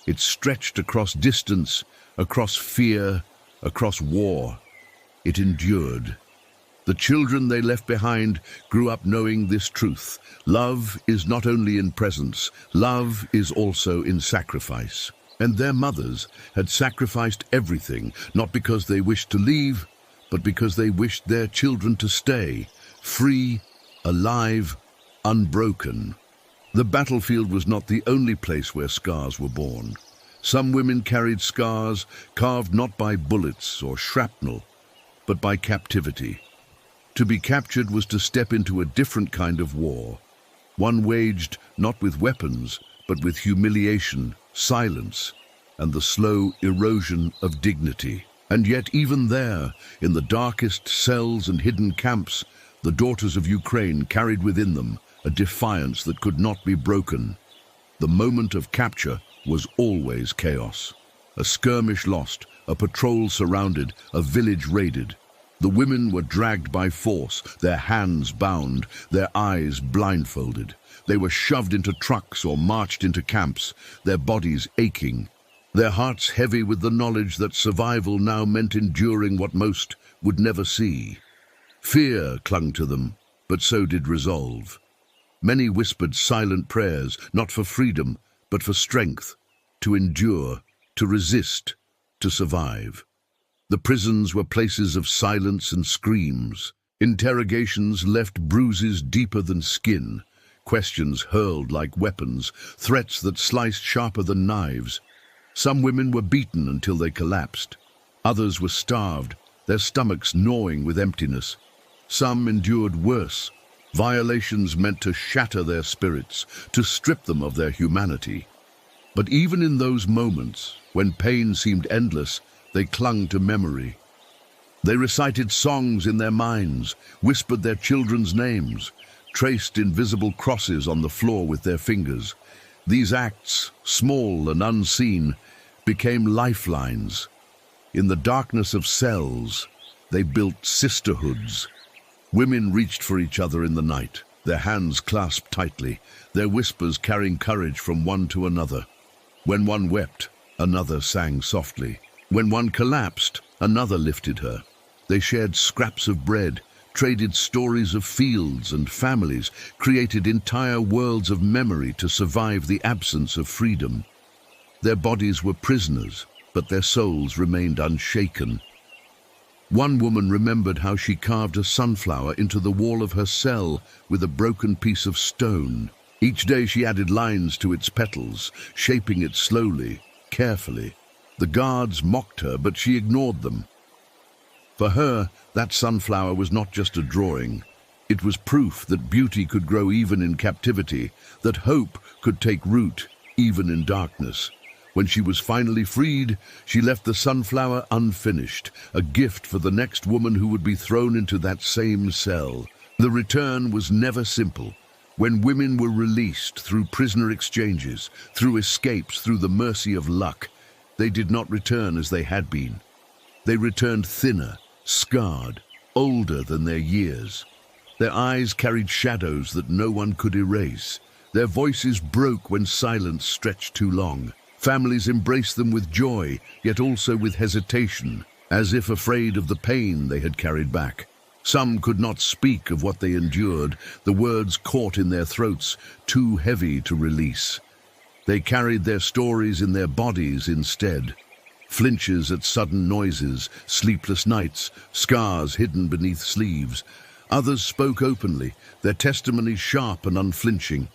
Speaker 1: It stretched across distance, across fear, across war. It endured. The children they left behind grew up knowing this truth. Love is not only in presence, love is also in sacrifice. And their mothers had sacrificed everything, not because they wished to leave, but because they wished their children to stay, free, alive, unbroken. The battlefield was not the only place where scars were born. Some women carried scars carved not by bullets or shrapnel, but by captivity. To be captured was to step into a different kind of war, one waged not with weapons, but with humiliation, silence, and the slow erosion of dignity. And yet even there, in the darkest cells and hidden camps, the daughters of Ukraine carried within them a defiance that could not be broken. The moment of capture was always chaos. A skirmish lost, a patrol surrounded, a village raided. The women were dragged by force, their hands bound, their eyes blindfolded. They were shoved into trucks or marched into camps, their bodies aching, their hearts heavy with the knowledge that survival now meant enduring what most would never see. Fear clung to them, but so did resolve. Many whispered silent prayers, not for freedom, but for strength, to endure, to resist, to survive. The prisons were places of silence and screams. Interrogations left bruises deeper than skin, questions hurled like weapons, threats that sliced sharper than knives. Some women were beaten until they collapsed. Others were starved, their stomachs gnawing with emptiness. Some endured worse, violations meant to shatter their spirits, to strip them of their humanity. But even in those moments, when pain seemed endless, they clung to memory. They recited songs in their minds, whispered their children's names, traced invisible crosses on the floor with their fingers. These acts, small and unseen, became lifelines. In the darkness of cells, they built sisterhoods. Women reached for each other in the night, their hands clasped tightly, their whispers carrying courage from one to another. When one wept, another sang softly. When one collapsed, another lifted her. They shared scraps of bread, traded stories of fields and families, created entire worlds of memory to survive the absence of freedom. Their bodies were prisoners, but their souls remained unshaken. One woman remembered how she carved a sunflower into the wall of her cell with a broken piece of stone. Each day she added lines to its petals, shaping it slowly, carefully. The guards mocked her, but she ignored them. For her, that sunflower was not just a drawing. It was proof that beauty could grow even in captivity, that hope could take root even in darkness. When she was finally freed, she left the sunflower unfinished, a gift for the next woman who would be thrown into that same cell. The return was never simple. When women were released through prisoner exchanges, through escapes, through the mercy of luck, they did not return as they had been. They returned thinner, scarred, older than their years. Their eyes carried shadows that no one could erase. Their voices broke when silence stretched too long. Families embraced them with joy, yet also with hesitation, as if afraid of the pain they had carried back. Some could not speak of what they endured, the words caught in their throats, too heavy to release. They carried their stories in their bodies instead. Flinches at sudden noises, sleepless nights, scars hidden beneath sleeves. Others spoke openly, their testimony sharp and unflinching,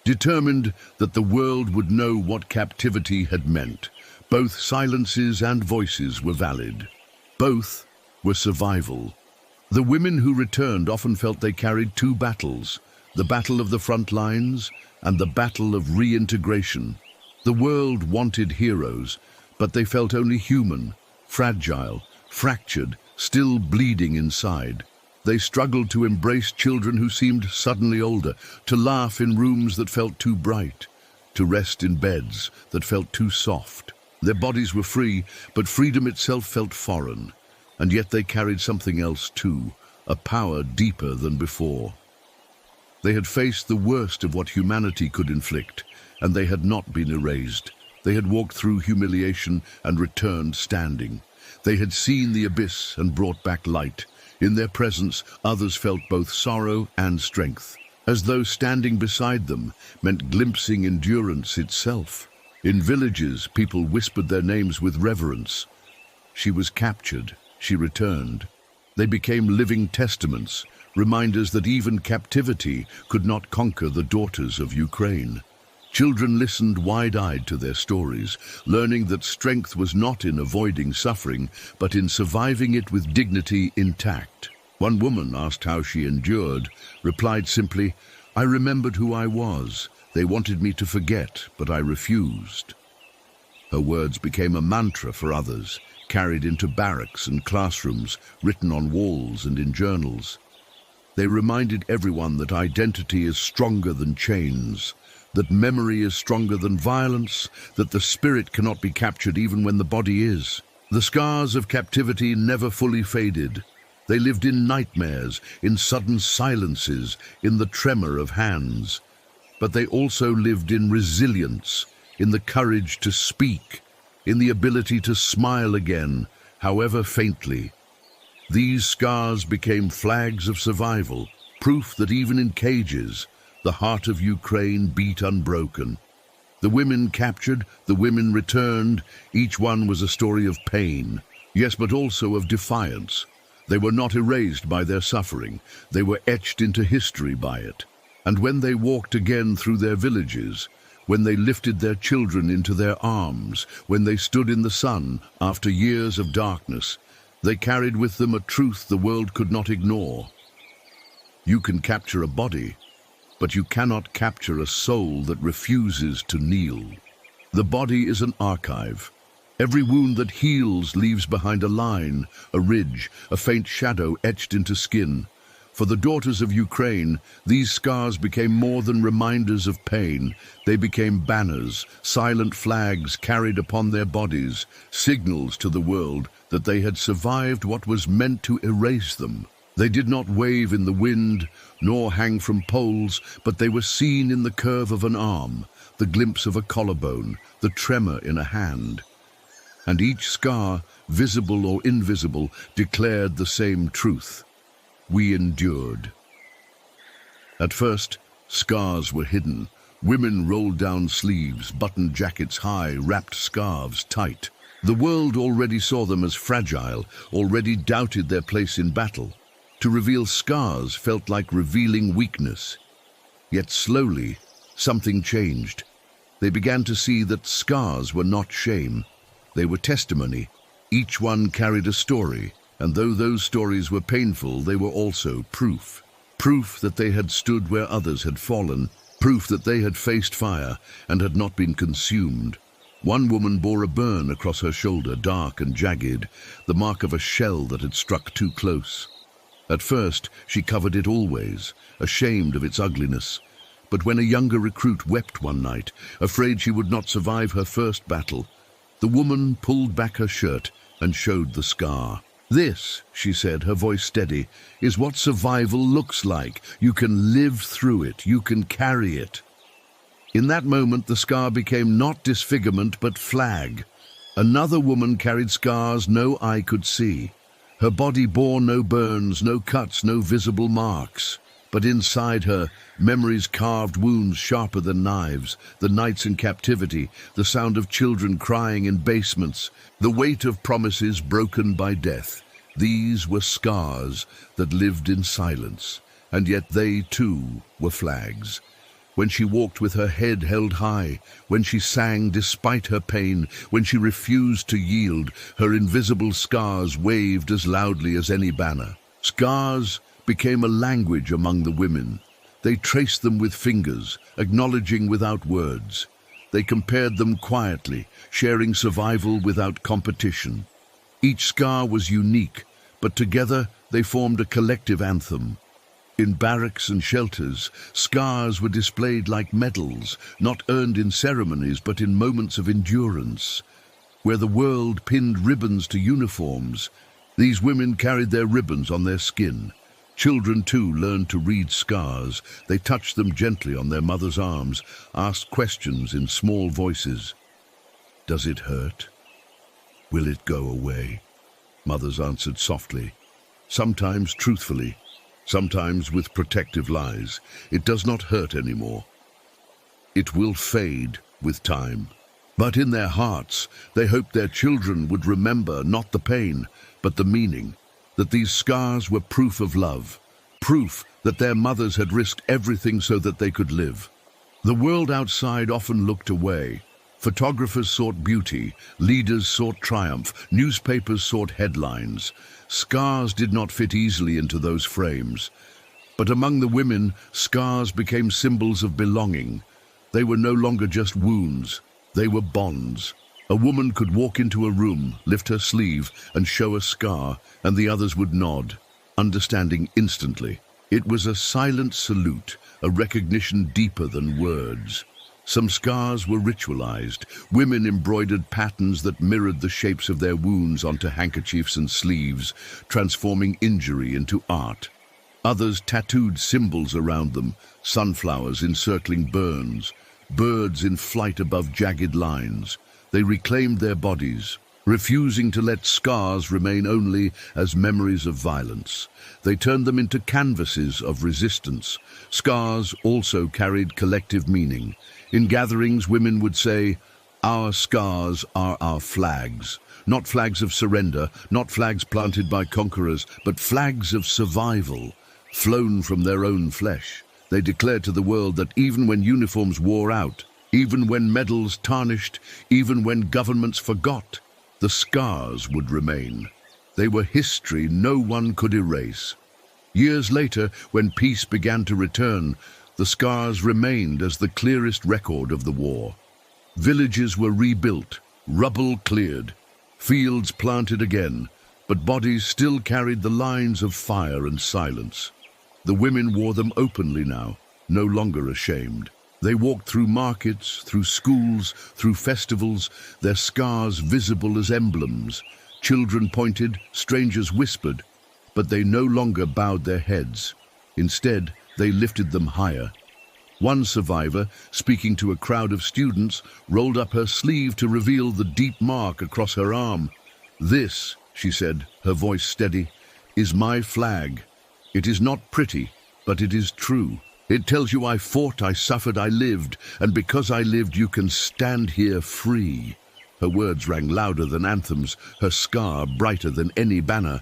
Speaker 1: determined that the world would know what captivity had meant. Both silences and voices were valid. Both were survival. The women who returned often felt they carried two battles, the battle of the front lines and the battle of reintegration. The world wanted heroes, but they felt only human, fragile, fractured, still bleeding inside. They struggled to embrace children who seemed suddenly older, to laugh in rooms that felt too bright, to rest in beds that felt too soft. Their bodies were free, but freedom itself felt foreign. And yet they carried something else too, a power deeper than before. They had faced the worst of what humanity could inflict, and they had not been erased. They had walked through humiliation and returned standing. They had seen the abyss and brought back light. In their presence, others felt both sorrow and strength, as though standing beside them meant glimpsing endurance itself. In villages, people whispered their names with reverence. She was captured. She returned. They became living testaments, reminders that even captivity could not conquer the daughters of Ukraine. Children listened wide-eyed to their stories, learning that strength was not in avoiding suffering, but in surviving it with dignity intact. One woman, asked how she endured, replied simply, "I remembered who I was. They wanted me to forget, but I refused." Her words became a mantra for others, carried into barracks and classrooms, written on walls and in journals. They reminded everyone that identity is stronger than chains, that memory is stronger than violence, that the spirit cannot be captured even when the body is. The scars of captivity never fully faded. They lived in nightmares, in sudden silences, in the tremor of hands. But they also lived in resilience, in the courage to speak, in the ability to smile again, however faintly. These scars became flags of survival, proof that even in cages, the heart of Ukraine beat unbroken. The women captured, the women returned. Each one was a story of pain, yes, but also of defiance. They were not erased by their suffering. They were etched into history by it. And when they walked again through their villages, when they lifted their children into their arms, when they stood in the sun after years of darkness, they carried with them a truth the world could not ignore. You can capture a body, but you cannot capture a soul that refuses to kneel. The body is an archive. Every wound that heals leaves behind a line, a ridge, a faint shadow etched into skin. For the daughters of Ukraine, these scars became more than reminders of pain. They became banners, silent flags carried upon their bodies, signals to the world that they had survived what was meant to erase them. They did not wave in the wind, nor hang from poles, but they were seen in the curve of an arm, the glimpse of a collarbone, the tremor in a hand. And each scar, visible or invisible, declared the same truth. We endured. At first, scars were hidden. Women rolled down sleeves, buttoned jackets high, wrapped scarves tight. The world already saw them as fragile, already doubted their place in battle. To reveal scars felt like revealing weakness. Yet slowly, something changed. They began to see that scars were not shame. They were testimony. Each one carried a story, and though those stories were painful, they were also proof. Proof that they had stood where others had fallen, proof that they had faced fire and had not been consumed. One woman bore a burn across her shoulder, dark and jagged, the mark of a shell that had struck too close. At first, she covered it always, ashamed of its ugliness. But when a younger recruit wept one night, afraid she would not survive her first battle, the woman pulled back her shirt and showed the scar. "This," she said, her voice steady, "is what survival looks like. You can live through it. You can carry it." In that moment, the scar became not disfigurement, but flag. Another woman carried scars no eye could see. Her body bore no burns, no cuts, no visible marks. But inside her, memories carved wounds sharper than knives, the nights in captivity, the sound of children crying in basements, the weight of promises broken by death. These were scars that lived in silence, and yet they too were flags. When she walked with her head held high, when she sang despite her pain, when she refused to yield, her invisible scars waved as loudly as any banner. Scars became a language among the women. They traced them with fingers, acknowledging without words. They compared them quietly, sharing survival without competition. Each scar was unique, but together they formed a collective anthem. In barracks and shelters, scars were displayed like medals, not earned in ceremonies but in moments of endurance. Where the world pinned ribbons to uniforms, these women carried their ribbons on their skin. Children too learned to read scars. They touched them gently on their mother's arms, asked questions in small voices. "Does it hurt? Will it go away?" Mothers answered softly, sometimes truthfully, sometimes with protective lies. "It does not hurt anymore. It will fade with time." But in their hearts, they hoped their children would remember not the pain, but the meaning, that these scars were proof of love, proof that their mothers had risked everything so that they could live. The world outside often looked away. Photographers sought beauty, leaders sought triumph, newspapers sought headlines. Scars did not fit easily into those frames. But among the women, scars became symbols of belonging. They were no longer just wounds, they were bonds. A woman could walk into a room, lift her sleeve, and show a scar, and the others would nod, understanding instantly. It was a silent salute, a recognition deeper than words. Some scars were ritualized. Women embroidered patterns that mirrored the shapes of their wounds onto handkerchiefs and sleeves, transforming injury into art. Others tattooed symbols around them, sunflowers encircling burns, birds in flight above jagged lines. They reclaimed their bodies, refusing to let scars remain only as memories of violence. They turned them into canvases of resistance. Scars also carried collective meaning. In gatherings, women would say, "Our scars are our flags." Not flags of surrender, not flags planted by conquerors, but flags of survival, flown from their own flesh. They declared to the world that even when uniforms wore out, even when medals tarnished, even when governments forgot, the scars would remain. They were history no one could erase. Years later, when peace began to return, the scars remained as the clearest record of the war. Villages were rebuilt, rubble cleared, fields planted again, but bodies still carried the lines of fire and silence. The women wore them openly now, no longer ashamed. They walked through markets, through schools, through festivals, their scars visible as emblems. Children pointed, strangers whispered, but they no longer bowed their heads. Instead, they lifted them higher. One survivor, speaking to a crowd of students, rolled up her sleeve to reveal the deep mark across her arm. "This," she said, her voice steady, "is my flag. It is not pretty, but it is true. It tells you I fought, I suffered, I lived, and because I lived, you can stand here free." Her words rang louder than anthems, her scar brighter than any banner.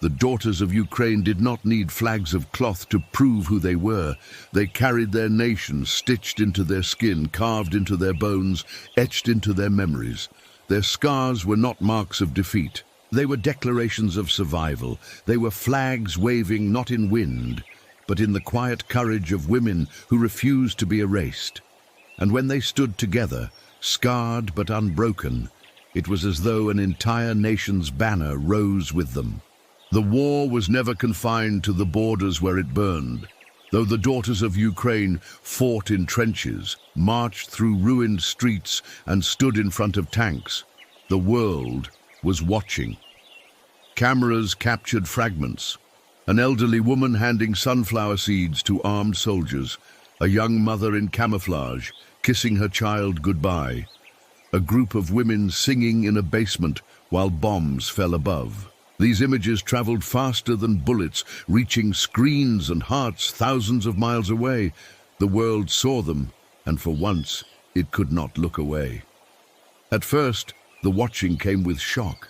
Speaker 1: The daughters of Ukraine did not need flags of cloth to prove who they were. They carried their nation stitched into their skin, carved into their bones, etched into their memories. Their scars were not marks of defeat. They were declarations of survival. They were flags waving not in wind, but in the quiet courage of women who refused to be erased. And when they stood together, scarred but unbroken, it was as though an entire nation's banner rose with them. The war was never confined to the borders where it burned. Though the daughters of Ukraine fought in trenches, marched through ruined streets, and stood in front of tanks, the world was watching. Cameras captured fragments. An elderly woman handing sunflower seeds to armed soldiers, a young mother in camouflage kissing her child goodbye, a group of women singing in a basement while bombs fell above. These images traveled faster than bullets, reaching screens and hearts thousands of miles away. The world saw them, and for once, it could not look away. At first, the watching came with shock.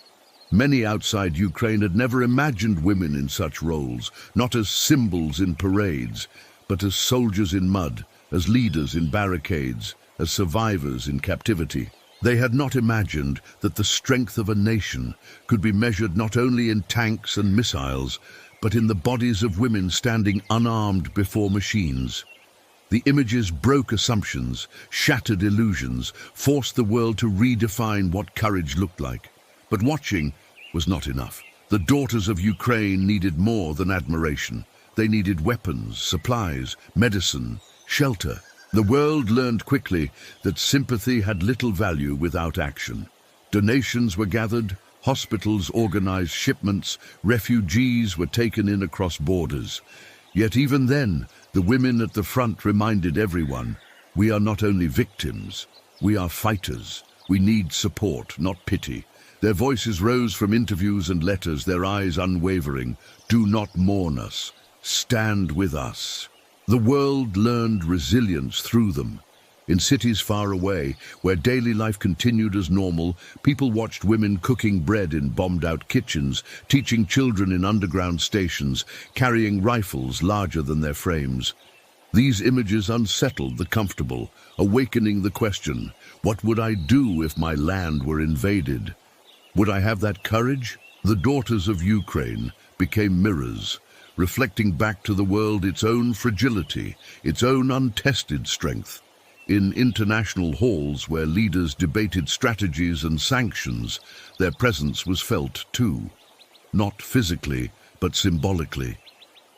Speaker 1: Many outside Ukraine had never imagined women in such roles, not as symbols in parades, but as soldiers in mud, as leaders in barricades, as survivors in captivity. They had not imagined that the strength of a nation could be measured not only in tanks and missiles, but in the bodies of women standing unarmed before machines. The images broke assumptions, shattered illusions, forced the world to redefine what courage looked like. But watching was not enough. The daughters of Ukraine needed more than admiration. They needed weapons, supplies, medicine, shelter. The world learned quickly that sympathy had little value without action. Donations were gathered, hospitals organized shipments, refugees were taken in across borders. Yet even then, the women at the front reminded everyone, we are not only victims, we are fighters. We need support, not pity. Their voices rose from interviews and letters, their eyes unwavering. Do not mourn us. Stand with us. The world learned resilience through them. In cities far away, where daily life continued as normal, people watched women cooking bread in bombed-out kitchens, teaching children in underground stations, carrying rifles larger than their frames. These images unsettled the comfortable, awakening the question, what would I do if my land were invaded? Would I have that courage? The daughters of Ukraine became mirrors, reflecting back to the world its own fragility, its own untested strength. In international halls where leaders debated strategies and sanctions, their presence was felt too. Not physically, but symbolically.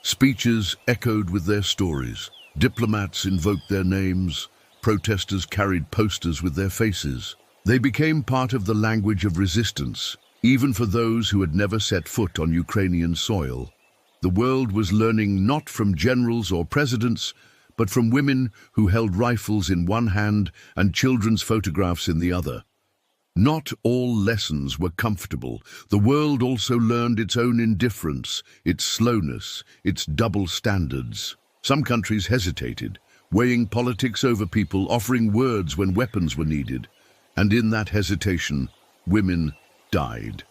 Speaker 1: Speeches echoed with their stories. Diplomats invoked their names. Protesters carried posters with their faces. They became part of the language of resistance, even for those who had never set foot on Ukrainian soil. The world was learning not from generals or presidents, but from women who held rifles in one hand and children's photographs in the other. Not all lessons were comfortable. The world also learned its own indifference, its slowness, its double standards. Some countries hesitated, weighing politics over people, offering words when weapons were needed. And in that hesitation, women died.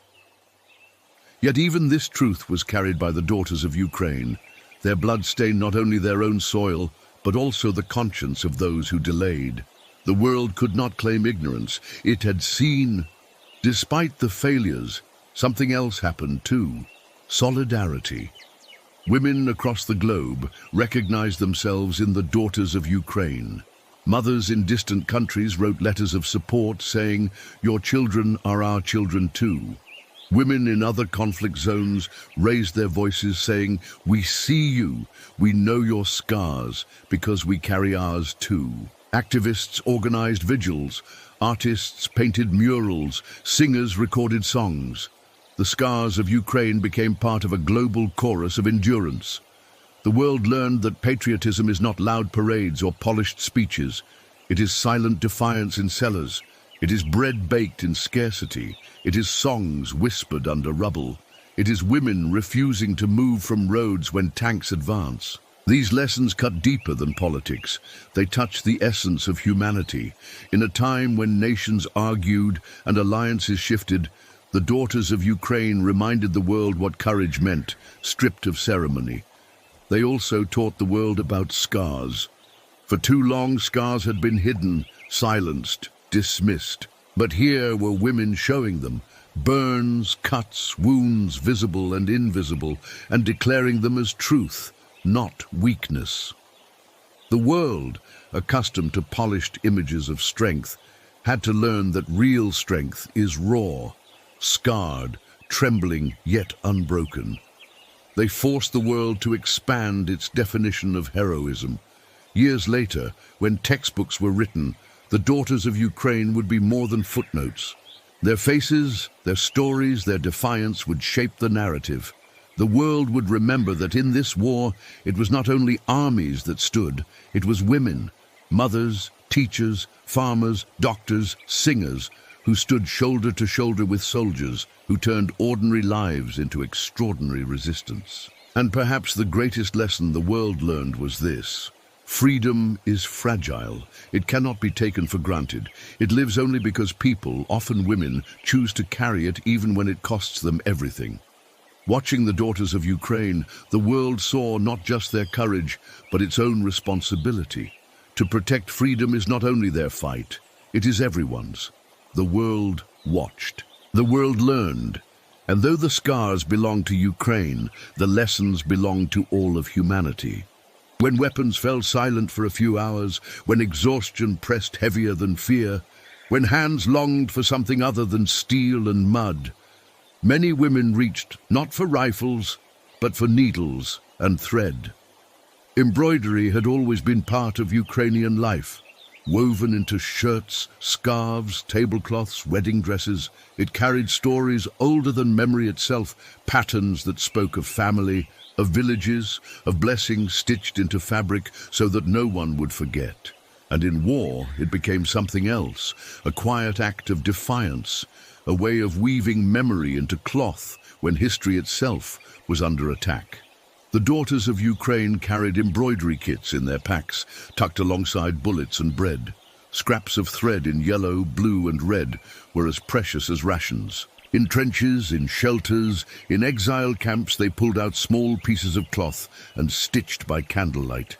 Speaker 1: Yet even this truth was carried by the daughters of Ukraine. Their blood stained not only their own soil, but also the conscience of those who delayed. The world could not claim ignorance. It had seen. Despite the failures, something else happened too. Solidarity. Women across the globe recognized themselves in the daughters of Ukraine. Mothers in distant countries wrote letters of support saying, "Your children are our children too." Women in other conflict zones raised their voices saying, "We see you, we know your scars, because we carry ours too." Activists organized vigils, artists painted murals, singers recorded songs. the scars of Ukraine became part of a global chorus of endurance. The world learned that patriotism is not loud parades or polished speeches. It is silent defiance in cellars. It is bread baked in scarcity. It is songs whispered under rubble. It is women refusing to move from roads when tanks advance. These lessons cut deeper than politics. They touch the essence of humanity. In a time when nations argued and alliances shifted, the daughters of Ukraine reminded the world what courage meant, stripped of ceremony. They also taught the world about scars. For too long, scars had been hidden, silenced, dismissed. But here were women showing them, burns, cuts, wounds, visible and invisible, and declaring them as truth, not weakness. The world, accustomed to polished images of strength, had to learn that real strength is raw, scarred, trembling, yet unbroken. They forced the world to expand its definition of heroism. Years later, when textbooks were written, the daughters of Ukraine would be more than footnotes. Their faces, their stories, their defiance would shape the narrative. The world would remember that in this war, it was not only armies that stood, it was women, mothers, teachers, farmers, doctors, singers, who stood shoulder to shoulder with soldiers, who turned ordinary lives into extraordinary resistance. And perhaps the greatest lesson the world learned was this: freedom is fragile. It cannot be taken for granted. It lives only because people, often women, choose to carry it even when it costs them everything. Watching the daughters of Ukraine, the world saw not just their courage, but its own responsibility. To protect freedom is not only their fight, it is everyone's. The world watched. The world learned. And though the scars belong to Ukraine, the lessons belong to all of humanity. When weapons fell silent for a few hours, when exhaustion pressed heavier than fear, when hands longed for something other than steel and mud, many women reached not for rifles, but for needles and thread. Embroidery had always been part of Ukrainian life. Woven into shirts, scarves, tablecloths, wedding dresses, it carried stories older than memory itself, patterns that spoke of family, of villages, of blessings stitched into fabric so that no one would forget. And in war, it became something else, a quiet act of defiance, a way of weaving memory into cloth when history itself was under attack. The daughters of Ukraine carried embroidery kits in their packs, tucked alongside bullets and bread. Scraps of thread in yellow, blue and red were as precious as rations. In trenches, in shelters, in exile camps, they pulled out small pieces of cloth and stitched by candlelight.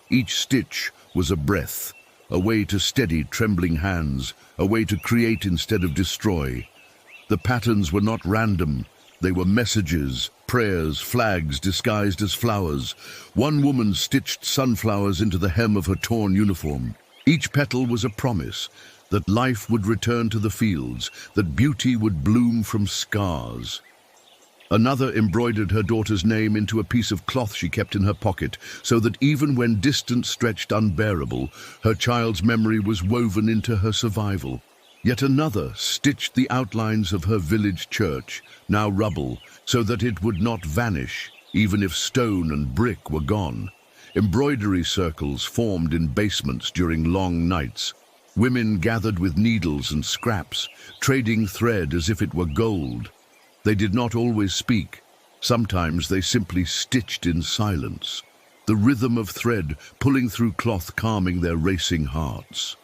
Speaker 1: Each stitch was a breath, a way to steady trembling hands, a way to create instead of destroy. The patterns were not random. They were messages, prayers, flags disguised as flowers. One woman stitched sunflowers into the hem of her torn uniform. Each petal was a promise that life would return to the fields, that beauty would bloom from scars. Another embroidered her daughter's name into a piece of cloth she kept in her pocket, so that even when distance stretched unbearable, her child's memory was woven into her survival. Yet another stitched the outlines of her village church, now rubble, so that it would not vanish, even if stone and brick were gone. Embroidery circles formed in basements during long nights. Women gathered with needles and scraps, trading thread as if it were gold. They did not always speak. Sometimes they simply stitched in silence, the rhythm of thread pulling through cloth calming their racing hearts.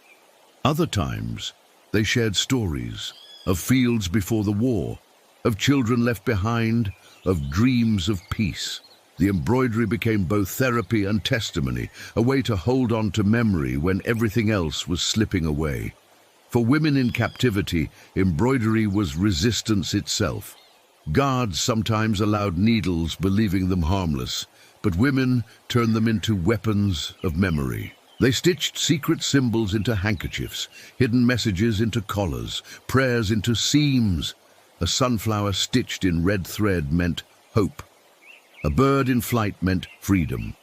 Speaker 1: Other times, they shared stories of fields before the war, of children left behind, of dreams of peace. The embroidery became both therapy and testimony, a way to hold on to memory when everything else was slipping away. For women in captivity, embroidery was resistance itself. Guards sometimes allowed needles, believing them harmless, but women turned them into weapons of memory. They stitched secret symbols into handkerchiefs, hidden messages into collars, prayers into seams. A sunflower stitched in red thread meant hope. A bird in flight meant freedom.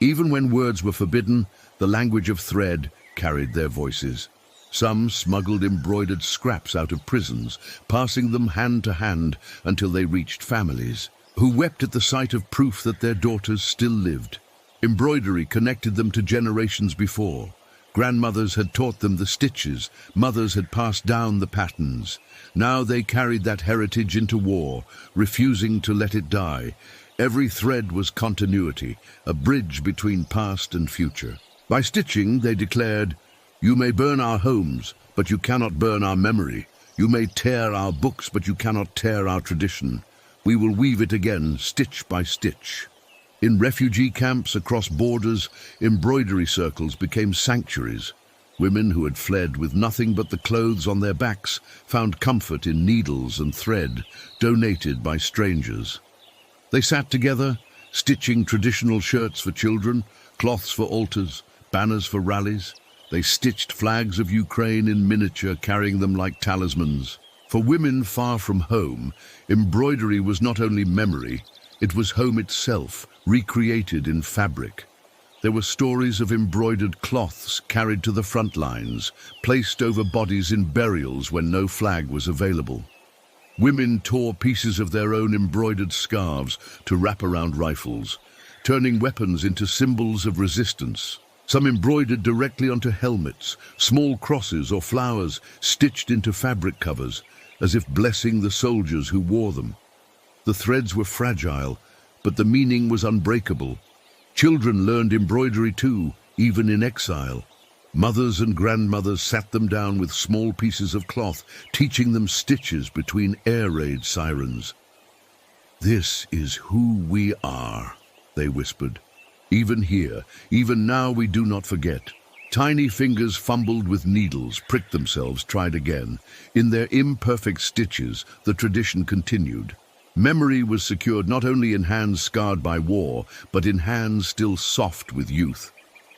Speaker 1: Even when words were forbidden, the language of thread carried their voices. Some smuggled embroidered scraps out of prisons, passing them hand to hand until they reached families, who wept at the sight of proof that their daughters still lived. Embroidery connected them to generations before. Grandmothers had taught them the stitches, mothers had passed down the patterns. Now they carried that heritage into war, refusing to let it die. Every thread was continuity, a bridge between past and future. By stitching, they declared, "You may burn our homes, but you cannot burn our memory. You may tear our books, but you cannot tear our tradition. We will weave it again, stitch by stitch." In refugee camps across borders, embroidery circles became sanctuaries. Women who had fled with nothing but the clothes on their backs found comfort in needles and thread, donated by strangers. They sat together, stitching traditional shirts for children, cloths for altars, banners for rallies. They stitched flags of Ukraine in miniature, carrying them like talismans. For women far from home, embroidery was not only memory, it was home itself, recreated in fabric. There were stories of embroidered cloths carried to the front lines, placed over bodies in burials when no flag was available. Women tore pieces of their own embroidered scarves to wrap around rifles, turning weapons into symbols of resistance. Some embroidered directly onto helmets, small crosses or flowers stitched into fabric covers, as if blessing the soldiers who wore them. The threads were fragile, but the meaning was unbreakable. Children learned embroidery too, even in exile. Mothers and grandmothers sat them down with small pieces of cloth, teaching them stitches between air raid sirens. "This is who we are," they whispered. "Even here, even now we do not forget." Tiny fingers fumbled with needles, pricked themselves, tried again. In their imperfect stitches, the tradition continued. Memory was secured not only in hands scarred by war, but in hands still soft with youth.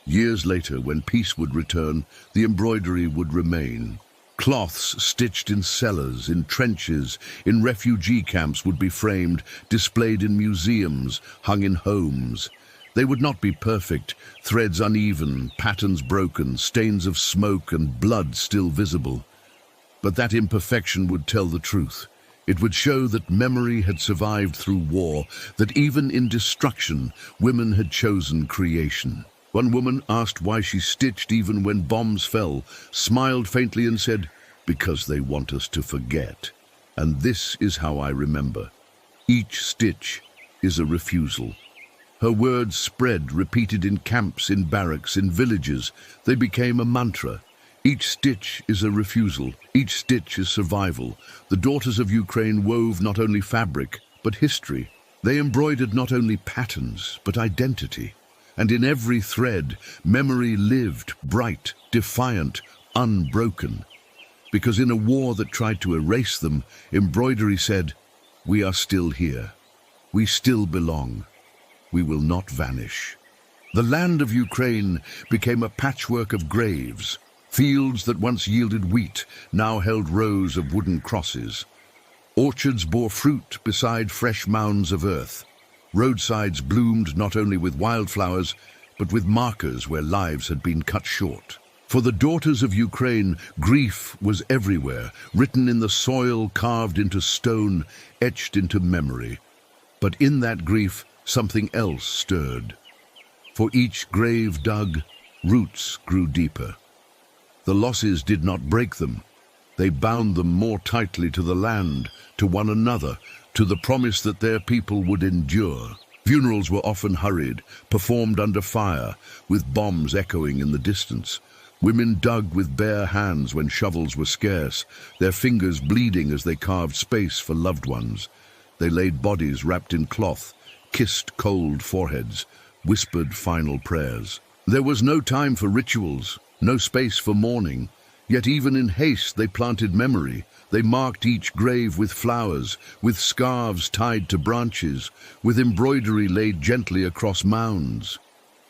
Speaker 1: Years later, when peace would return, the embroidery would remain. Cloths stitched in cellars, in trenches, in refugee camps would be framed, displayed in museums, hung in homes. They would not be perfect, threads uneven, patterns broken, stains of smoke and blood still visible. But that imperfection would tell the truth. It would show that memory had survived through war, that even in destruction, women had chosen creation. One woman asked why she stitched even when bombs fell, smiled faintly and said, "Because they want us to forget. And this is how I remember. Each stitch is a refusal." Her words spread, repeated in camps, in barracks, in villages. They became a mantra. Each stitch is a refusal. Each stitch is survival. The daughters of Ukraine wove not only fabric, but history. They embroidered not only patterns, but identity. And in every thread, memory lived, bright, defiant, unbroken. Because in a war that tried to erase them, embroidery said, "We are still here. We still belong. We will not vanish." The land of Ukraine became a patchwork of graves. Fields that once yielded wheat now held rows of wooden crosses. Orchards bore fruit beside fresh mounds of earth. Roadsides bloomed not only with wildflowers, but with markers where lives had been cut short. For the daughters of Ukraine, grief was everywhere, written in the soil, carved into stone, etched into memory. But in that grief, something else stirred. For each grave dug, roots grew deeper. The losses did not break them. They bound them more tightly to the land, to one another, to the promise that their people would endure. Funerals were often hurried, performed under fire, with bombs echoing in the distance. Women dug with bare hands when shovels were scarce, their fingers bleeding as they carved space for loved ones. They laid bodies wrapped in cloth, kissed cold foreheads, whispered final prayers. There was no time for rituals, no space for mourning, yet even in haste they planted memory. They marked each grave with flowers, with scarves tied to branches, with embroidery laid gently across mounds.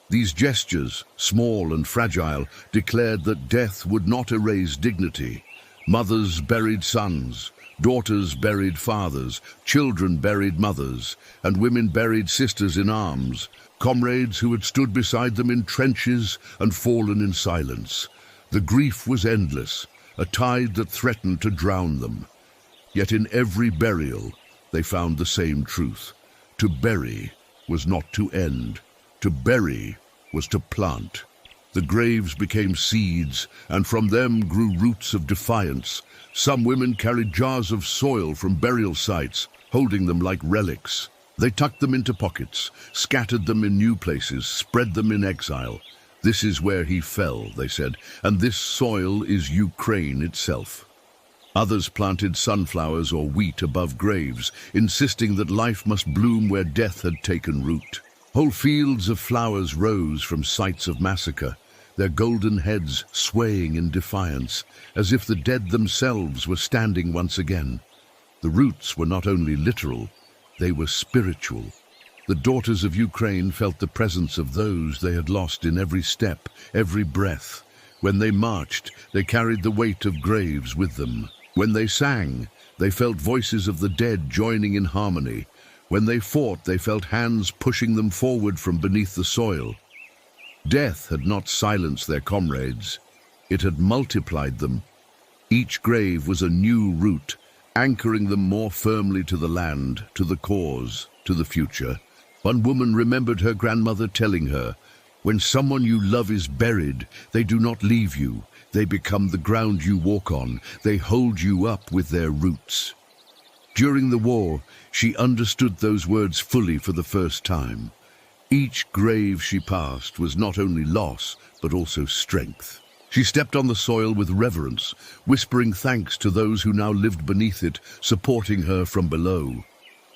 Speaker 1: These gestures, small and fragile, declared that death would not erase dignity. Mothers buried sons, daughters buried fathers, children buried mothers, and women buried sisters in arms, comrades who had stood beside them in trenches and fallen in silence. The grief was endless, a tide that threatened to drown them. Yet in every burial, they found the same truth. To bury was not to end. To bury was to plant. The graves became seeds, and from them grew roots of defiance. Some women carried jars of soil from burial sites, holding them like relics. They tucked them into pockets, scattered them in new places, spread them in exile. This is where he fell, they said, and this soil is Ukraine itself. Others planted sunflowers or wheat above graves, insisting that life must bloom where death had taken root. Whole fields of flowers rose from sites of massacre, their golden heads swaying in defiance, as if the dead themselves were standing once again. The roots were not only literal, they were spiritual. The daughters of Ukraine felt the presence of those they had lost in every step, every breath. When they marched, they carried the weight of graves with them. When they sang, they felt voices of the dead joining in harmony. When they fought, they felt hands pushing them forward from beneath the soil. Death had not silenced their comrades. It had multiplied them. Each grave was a new root, anchoring them more firmly to the land, to the cause, to the future. One woman remembered her grandmother telling her, "When someone you love is buried, they do not leave you. They become the ground you walk on. They hold you up with their roots." During the war, she understood those words fully for the first time. Each grave she passed was not only loss, but also strength. She stepped on the soil with reverence, whispering thanks to those who now lived beneath it, supporting her from below.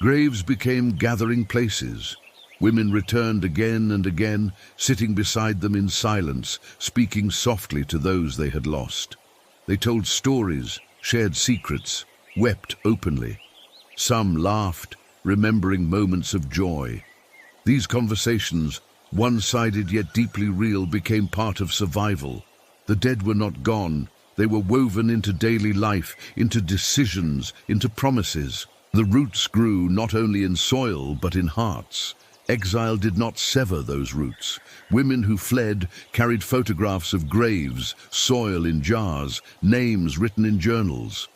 Speaker 1: Graves became gathering places. Women returned again and again, sitting beside them in silence, speaking softly to those they had lost. They told stories, shared secrets, wept openly. Some laughed, remembering moments of joy. These conversations, one-sided yet deeply real, became part of survival. The dead were not gone. They were woven into daily life, into decisions, into promises. The roots grew not only in soil, but in hearts. Exile did not sever those roots. Women who fled carried photographs of graves, soil in jars, names written in journals.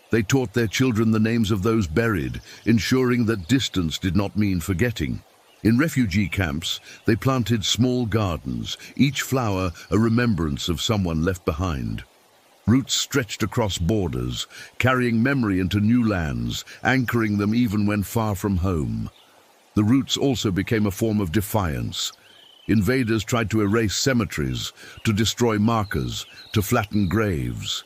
Speaker 1: They taught their children the names of those buried, ensuring that distance did not mean forgetting. In refugee camps, they planted small gardens, each flower a remembrance of someone left behind. Roots stretched across borders, carrying memory into new lands, anchoring them even when far from home. The roots also became a form of defiance. Invaders tried to erase cemeteries, to destroy markers, to flatten graves.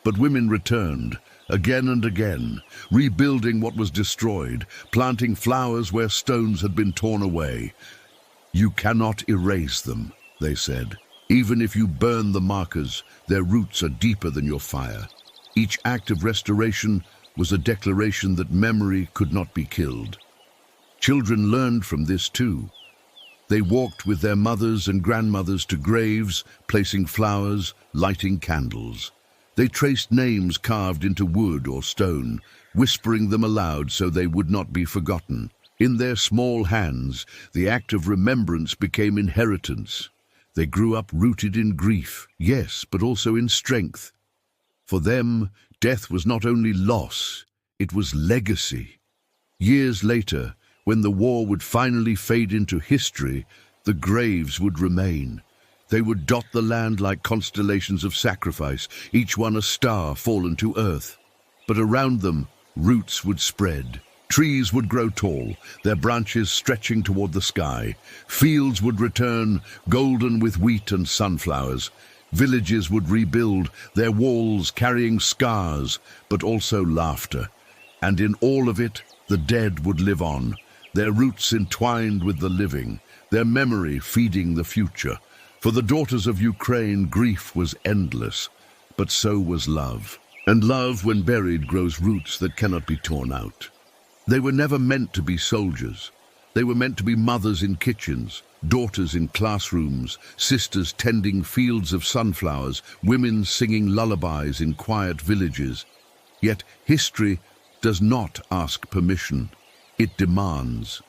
Speaker 1: But women returned, again and again, rebuilding what was destroyed, planting flowers where stones had been torn away. "You cannot erase them," they said. "Even if you burn the markers, their roots are deeper than your fire." Each act of restoration was a declaration that memory could not be killed. Children learned from this too. They walked with their mothers and grandmothers to graves, placing flowers, lighting candles. They traced names carved into wood or stone, whispering them aloud so they would not be forgotten. In their small hands, the act of remembrance became inheritance. They grew up rooted in grief, yes, but also in strength. For them, death was not only loss, it was legacy. Years later, when the war would finally fade into history, the graves would remain. They would dot the land like constellations of sacrifice, each one a star fallen to earth. But around them, roots would spread. Trees would grow tall, their branches stretching toward the sky. Fields would return, golden with wheat and sunflowers. Villages would rebuild, their walls carrying scars, but also laughter. And in all of it, the dead would live on, their roots entwined with the living, their memory feeding the future. For the daughters of Ukraine, grief was endless, but so was love. And love, when buried, grows roots that cannot be torn out. They were never meant to be soldiers. They were meant to be mothers in kitchens, daughters in classrooms, sisters tending fields of sunflowers, women singing lullabies in quiet villages. Yet history does not ask permission. It demands.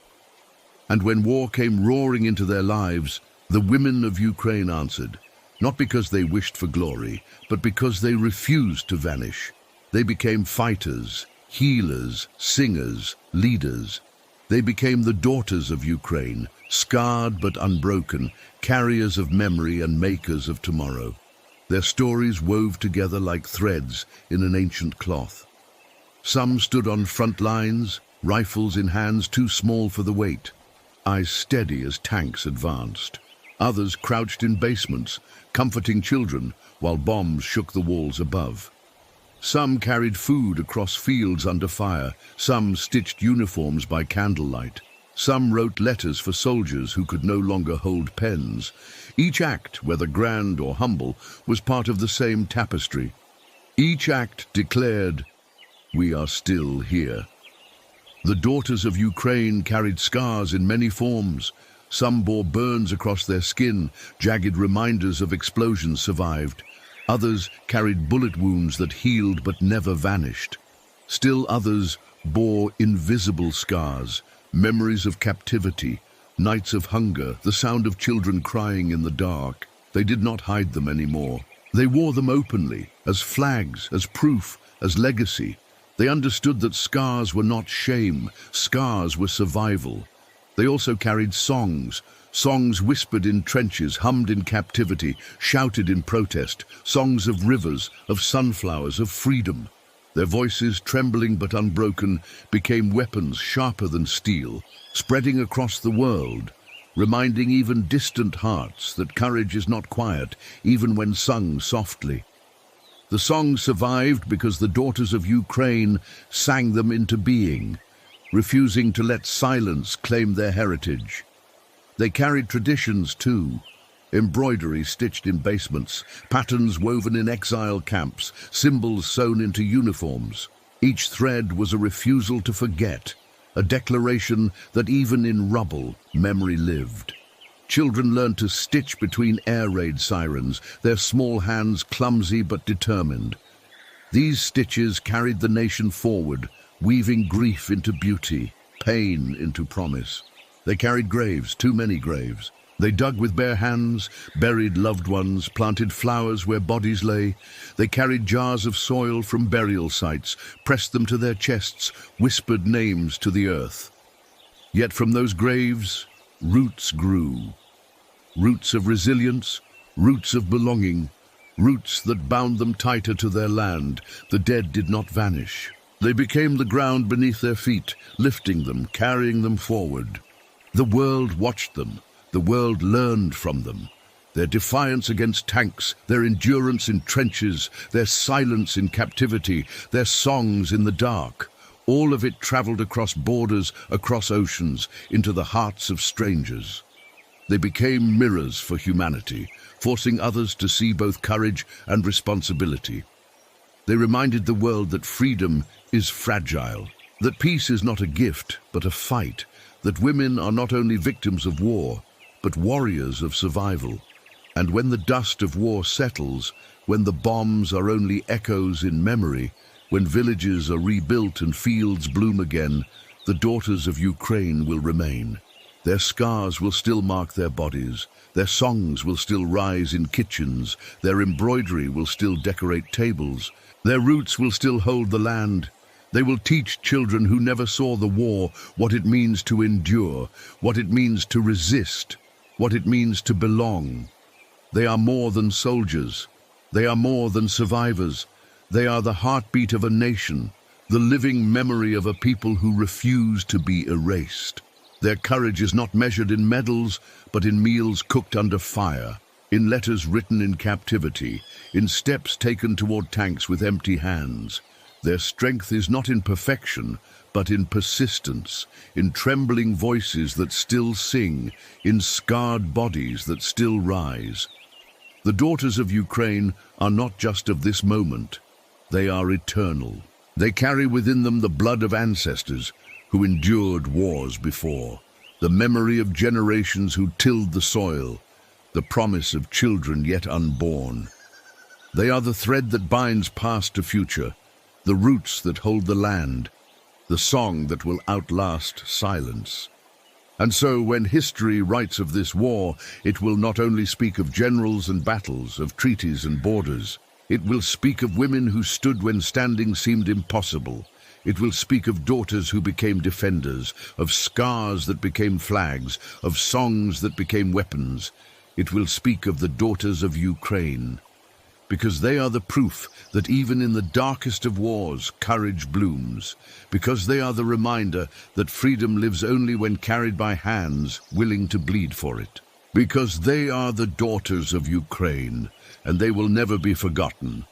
Speaker 1: And when war came roaring into their lives, the women of Ukraine answered, not because they wished for glory, but because they refused to vanish. They became fighters, healers, singers, leaders. They became the daughters of Ukraine, scarred but unbroken, carriers of memory and makers of tomorrow. Their stories wove together like threads in an ancient cloth. Some stood on front lines, rifles in hands too small for the weight, eyes steady as tanks advanced. Others crouched in basements, comforting children while bombs shook the walls above. Some carried food across fields under fire, some stitched uniforms by candlelight. Some wrote letters for soldiers who could no longer hold pens. Each act, whether grand or humble, was part of the same tapestry. Each act declared, "We are still here." The daughters of Ukraine carried scars in many forms. Some bore burns across their skin, jagged reminders of explosions survived. Others carried bullet wounds that healed but never vanished. Still others bore invisible scars, memories of captivity, nights of hunger, the sound of children crying in the dark. They did not hide them anymore. They wore them openly, as flags, as proof, as legacy. They understood that scars were not shame, scars were survival. They also carried songs, songs whispered in trenches, hummed in captivity, shouted in protest, songs of rivers, of sunflowers, of freedom. Their voices, trembling but unbroken, became weapons sharper than steel, spreading across the world, reminding even distant hearts that courage is not quiet, even when sung softly. The songs survived because the daughters of Ukraine sang them into being, refusing to let silence claim their heritage. They carried traditions too, embroidery stitched in basements, patterns woven in exile camps, symbols sewn into uniforms. Each thread was a refusal to forget, a declaration that even in rubble, memory lived. Children learned to stitch between air raid sirens, their small hands clumsy but determined. These stitches carried the nation forward, weaving grief into beauty, pain into promise. They carried graves, too many graves. They dug with bare hands, buried loved ones, planted flowers where bodies lay. They carried jars of soil from burial sites, pressed them to their chests, whispered names to the earth. Yet from those graves, roots grew. Roots of resilience, roots of belonging, roots that bound them tighter to their land. The dead did not vanish. They became the ground beneath their feet, lifting them, carrying them forward. The world watched them. The world learned from them. Their defiance against tanks, their endurance in trenches, their silence in captivity, their songs in the dark. All of it traveled across borders, across oceans, into the hearts of strangers. They became mirrors for humanity, forcing others to see both courage and responsibility. They reminded the world that freedom is fragile, that peace is not a gift, but a fight, that women are not only victims of war, but warriors of survival. And when the dust of war settles, when the bombs are only echoes in memory, when villages are rebuilt and fields bloom again, the daughters of Ukraine will remain. Their scars will still mark their bodies, their songs will still rise in kitchens, their embroidery will still decorate tables, their roots will still hold the land. They will teach children who never saw the war what it means to endure, what it means to resist, what it means to belong. They are more than soldiers. They are more than survivors. They are the heartbeat of a nation, the living memory of a people who refuse to be erased. Their courage is not measured in medals, but in meals cooked under fire, in letters written in captivity, in steps taken toward tanks with empty hands. Their strength is not in perfection, but in persistence, in trembling voices that still sing, in scarred bodies that still rise. The daughters of Ukraine are not just of this moment. They are eternal. They carry within them the blood of ancestors who endured wars before, the memory of generations who tilled the soil, the promise of children yet unborn. They are the thread that binds past to future, the roots that hold the land, the song that will outlast silence. And so, when history writes of this war, it will not only speak of generals and battles, of treaties and borders. It will speak of women who stood when standing seemed impossible. It will speak of daughters who became defenders, of scars that became flags, of songs that became weapons. It will speak of the daughters of Ukraine, because they are the proof that even in the darkest of wars, courage blooms, because they are the reminder that freedom lives only when carried by hands willing to bleed for it, because they are the daughters of Ukraine, and they will never be forgotten.